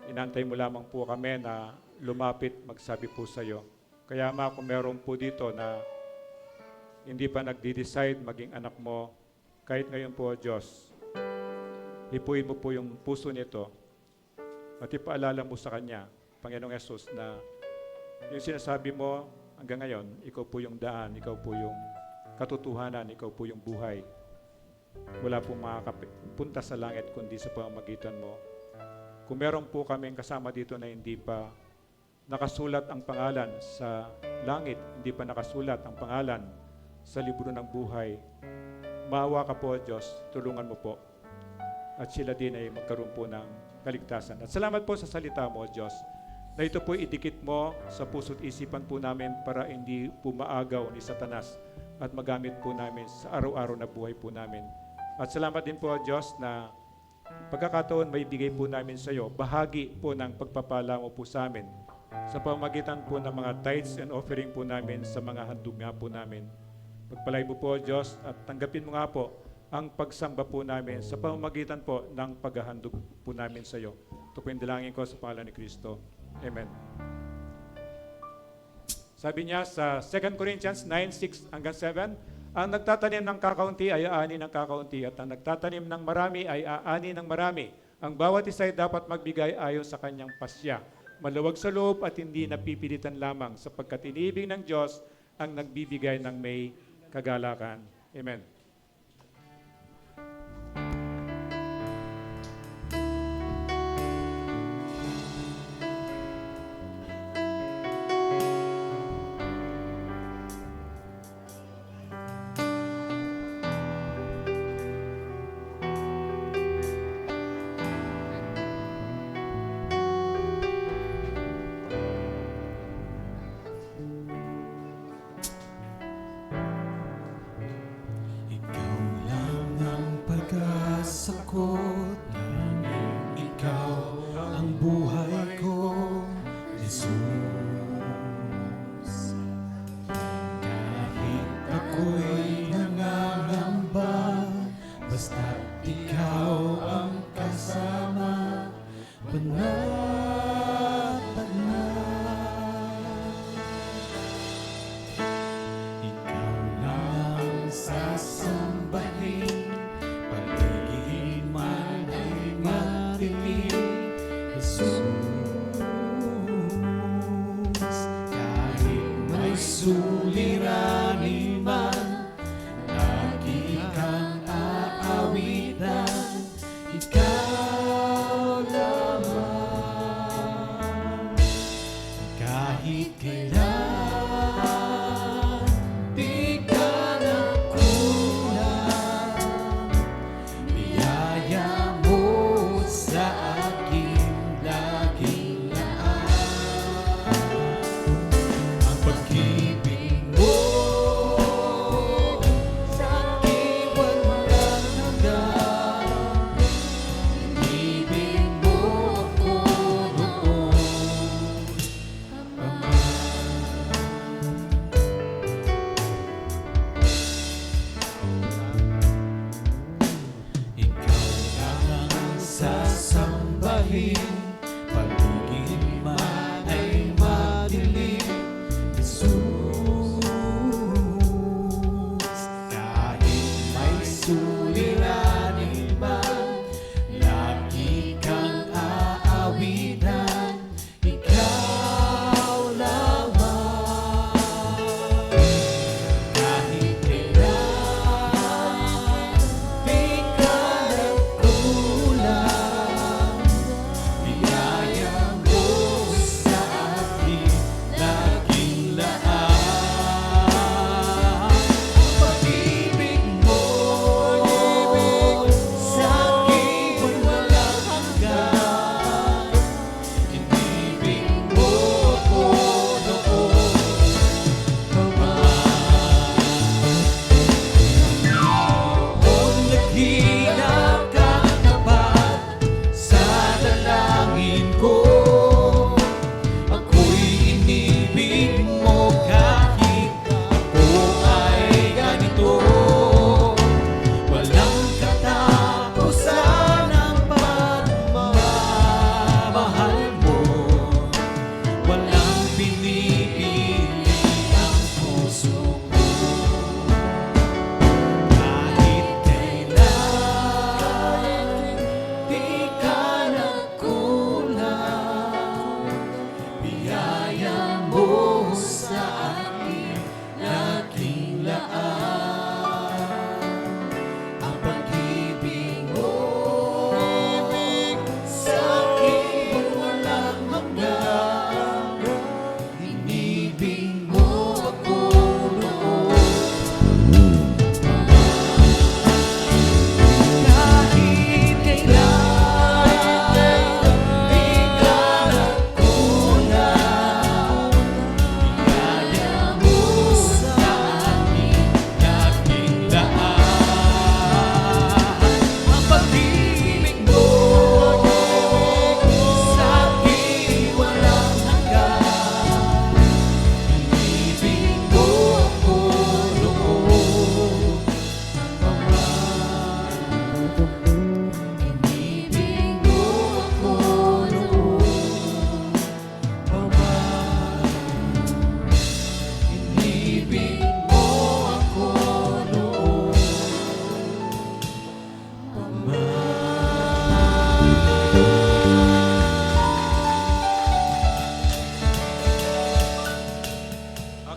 [SPEAKER 1] Inantay mo lamang po kami na lumapit, magsabi po sa iyo. Kaya Ama, kung meron po dito na hindi pa nagdi-decide maging anak mo, kahit ngayon po, Diyos, hipuin mo po yung puso nito at ipaalala mo sa Kanya, Panginoong Yesus, na yung sinasabi mo hanggang ngayon, ikaw po yung daan, ikaw po yung katotohanan, ikaw po yung buhay. Wala pong makakapunta sa langit kundi sa pamamagitan mo. Kung meron po kaming kasama dito na hindi pa nakasulat ang pangalan sa langit, hindi pa nakasulat ang pangalan sa libro ng buhay, maawa ka po, Diyos, tulungan mo po. At sila din ay magkaroon po ng kaligtasan. At salamat po sa salita mo, Diyos, na ito po idikit mo sa puso't isipan po namin para hindi po maagaw ni Satanas at magamit po namin sa araw-araw na buhay po namin. At salamat din po, Diyos, na pagkakataon may bigay po namin sa iyo, bahagi po ng pagpapala mo po sa amin sa pamamagitan po ng mga tithes and offering po namin sa mga handog nga po namin. Pagpalay mo po, Diyos, at tanggapin mo nga po ang pagsamba po namin sa pamamagitan po ng paghahandog po namin sa iyo. Ito po yung dalangin ko sa pangalan ni Kristo. Amen. Sabi niya sa 2 Corinthians 9:6 hanggang 7, ang nagtatanim ng kakaunti ay aani ng kakaunti at ang nagtatanim ng marami ay aani ng marami. Ang bawat isa ay dapat magbigay ayon sa kanyang pasya. Maluwag sa loob at hindi napipilitan lamang sapagkat inibig ng Diyos ang nagbibigay ng may kagalakan. Amen.
[SPEAKER 3] Ikaw lang ang pag-asa ko, tanging ikaw ang buhay ko, Jesus. Kahit ako'y nangangamba, basta't ikaw ang kasama, panatag na. Ikaw lang sasambahin, paligid man ay matilim, Jesus. Kahit may suliranin man, lagi kang aawitan, ikaw lamang. Kahit kailan, di ka nagkulang, biyaya mo sa akin laging laan. Ang pag-ibig mo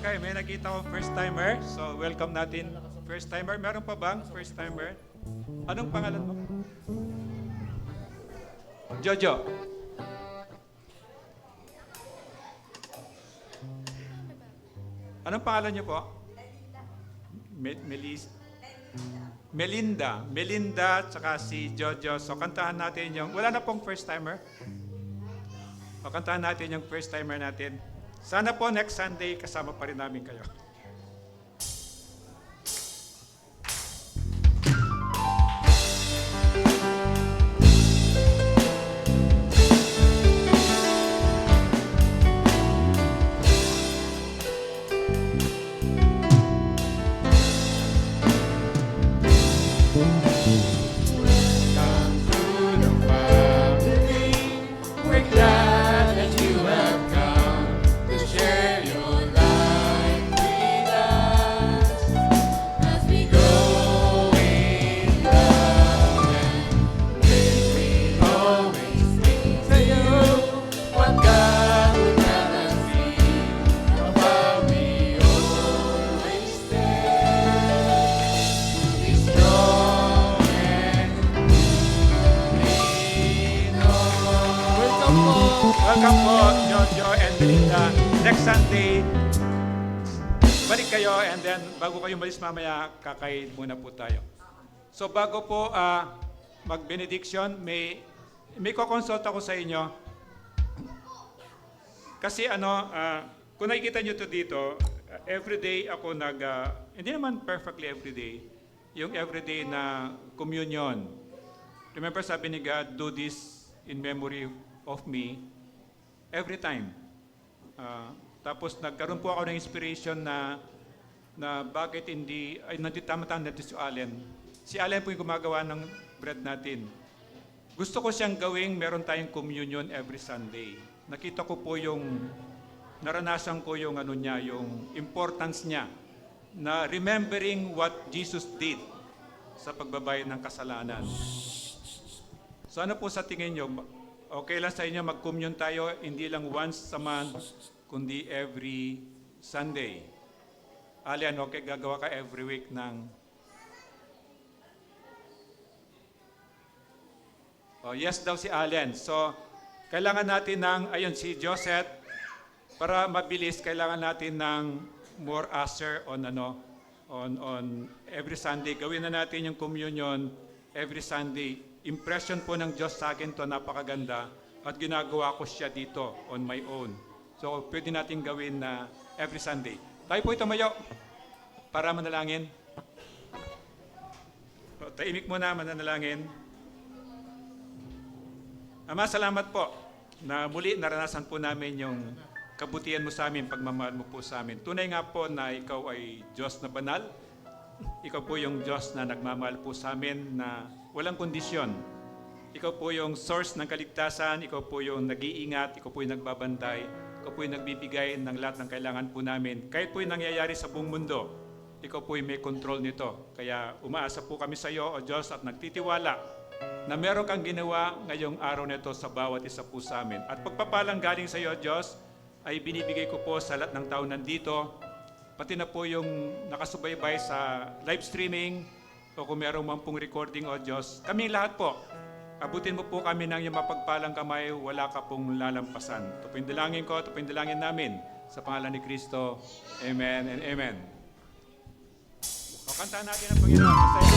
[SPEAKER 1] Okay, may nakita ko first timer. So, welcome natin. First timer. Meron pa bang first timer? Anong pangalan mo? Jojo. Anong pangalan niyo po? Melinda. Melinda, tsaka si Jojo. So, kantahan natin yung... Wala na pong first timer? O, kantahan natin yung first timer natin. Sana po next Sunday kasama pa rin namin kayo.
[SPEAKER 3] We're glad that you have come to share your life with us as we go in love and may we always sing to you what God would have us be, while we always say to be strong and lean on. Welcome po.
[SPEAKER 1] Welcome po, Jojo and Melinda. Next Sunday, balik kayo and then bago kayo malis mamaya, kakain muna po tayo. So bago po mag-benediction, may ko-consult ako sa inyo. Kasi kung nakikita nyo to dito, everyday ako hindi naman perfectly everyday, yung everyday na communion. Remember sabi ni God, do this in memory of me every time. Tapos nagkaroon po ako ng inspiration na bakit nanditama-tama natin si Allen. Si Allen po yung gumagawa ng bread natin. Gusto ko siyang gawing meron tayong communion every Sunday. Nakita ko po naranasan ko yung yung importance niya na remembering what Jesus did sa pagbabayad ng kasalanan. So ano po sa tingin nyo? Okay lang sa inyo mag-commune tayo, hindi lang once a month, kundi every Sunday. Allen, okay, gagawa ka every week ng... Oh, yes daw si Allen. So, kailangan natin si Josette, para mabilis, kailangan natin ng more usher on every Sunday. Gawin na natin yung communion every Sunday. Impression po ng Diyos sa akin to napakaganda at ginagawa ko siya dito on my own. So, pwede natin gawin na every Sunday. Tayo po tumayo para manalangin. So, tahimik muna, mananalangin. Ama, salamat po na muli naranasan po namin yung kabutihan mo sa amin, pagmamahal mo po sa amin. Tunay nga po na ikaw ay Diyos na banal. Ikaw po yung Diyos na nagmamahal po sa amin na walang kondisyon. Ikaw po yung source ng kaligtasan, ikaw po yung nag-iingat, ikaw po yung nagbabantay, ikaw po yung nagbibigay ng lahat ng kailangan po namin. Kahit po yung nangyayari sa buong mundo, ikaw po yung may control nito. Kaya umaasa po kami sa iyo, O Diyos, at nagtitiwala na meron kang ginawa ngayong araw nito sa bawat isa po sa amin. At pagpapalang galing sa iyo, Diyos, ay binibigay ko po sa lahat ng tao nandito, pati na po yung nakasubaybay sa live streaming, o kung meron man pong recording, O Diyos, kami lahat po, abutin mo po kami ng iyong mapagpalang kamay, wala ka pong lalampasan. Ito po yung dalangin ko, ito po yung dalangin namin. Sa pangalan ni Kristo, Amen and Amen. O, kantahan natin ang Panginoon. Masaya.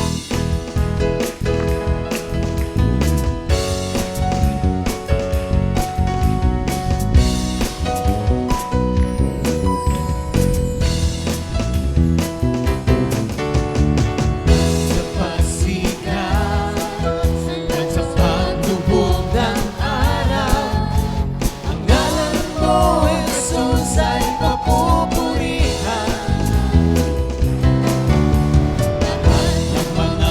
[SPEAKER 3] Mga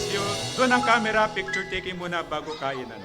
[SPEAKER 1] bless you. Doon ang camera, picture taking muna bago kainan.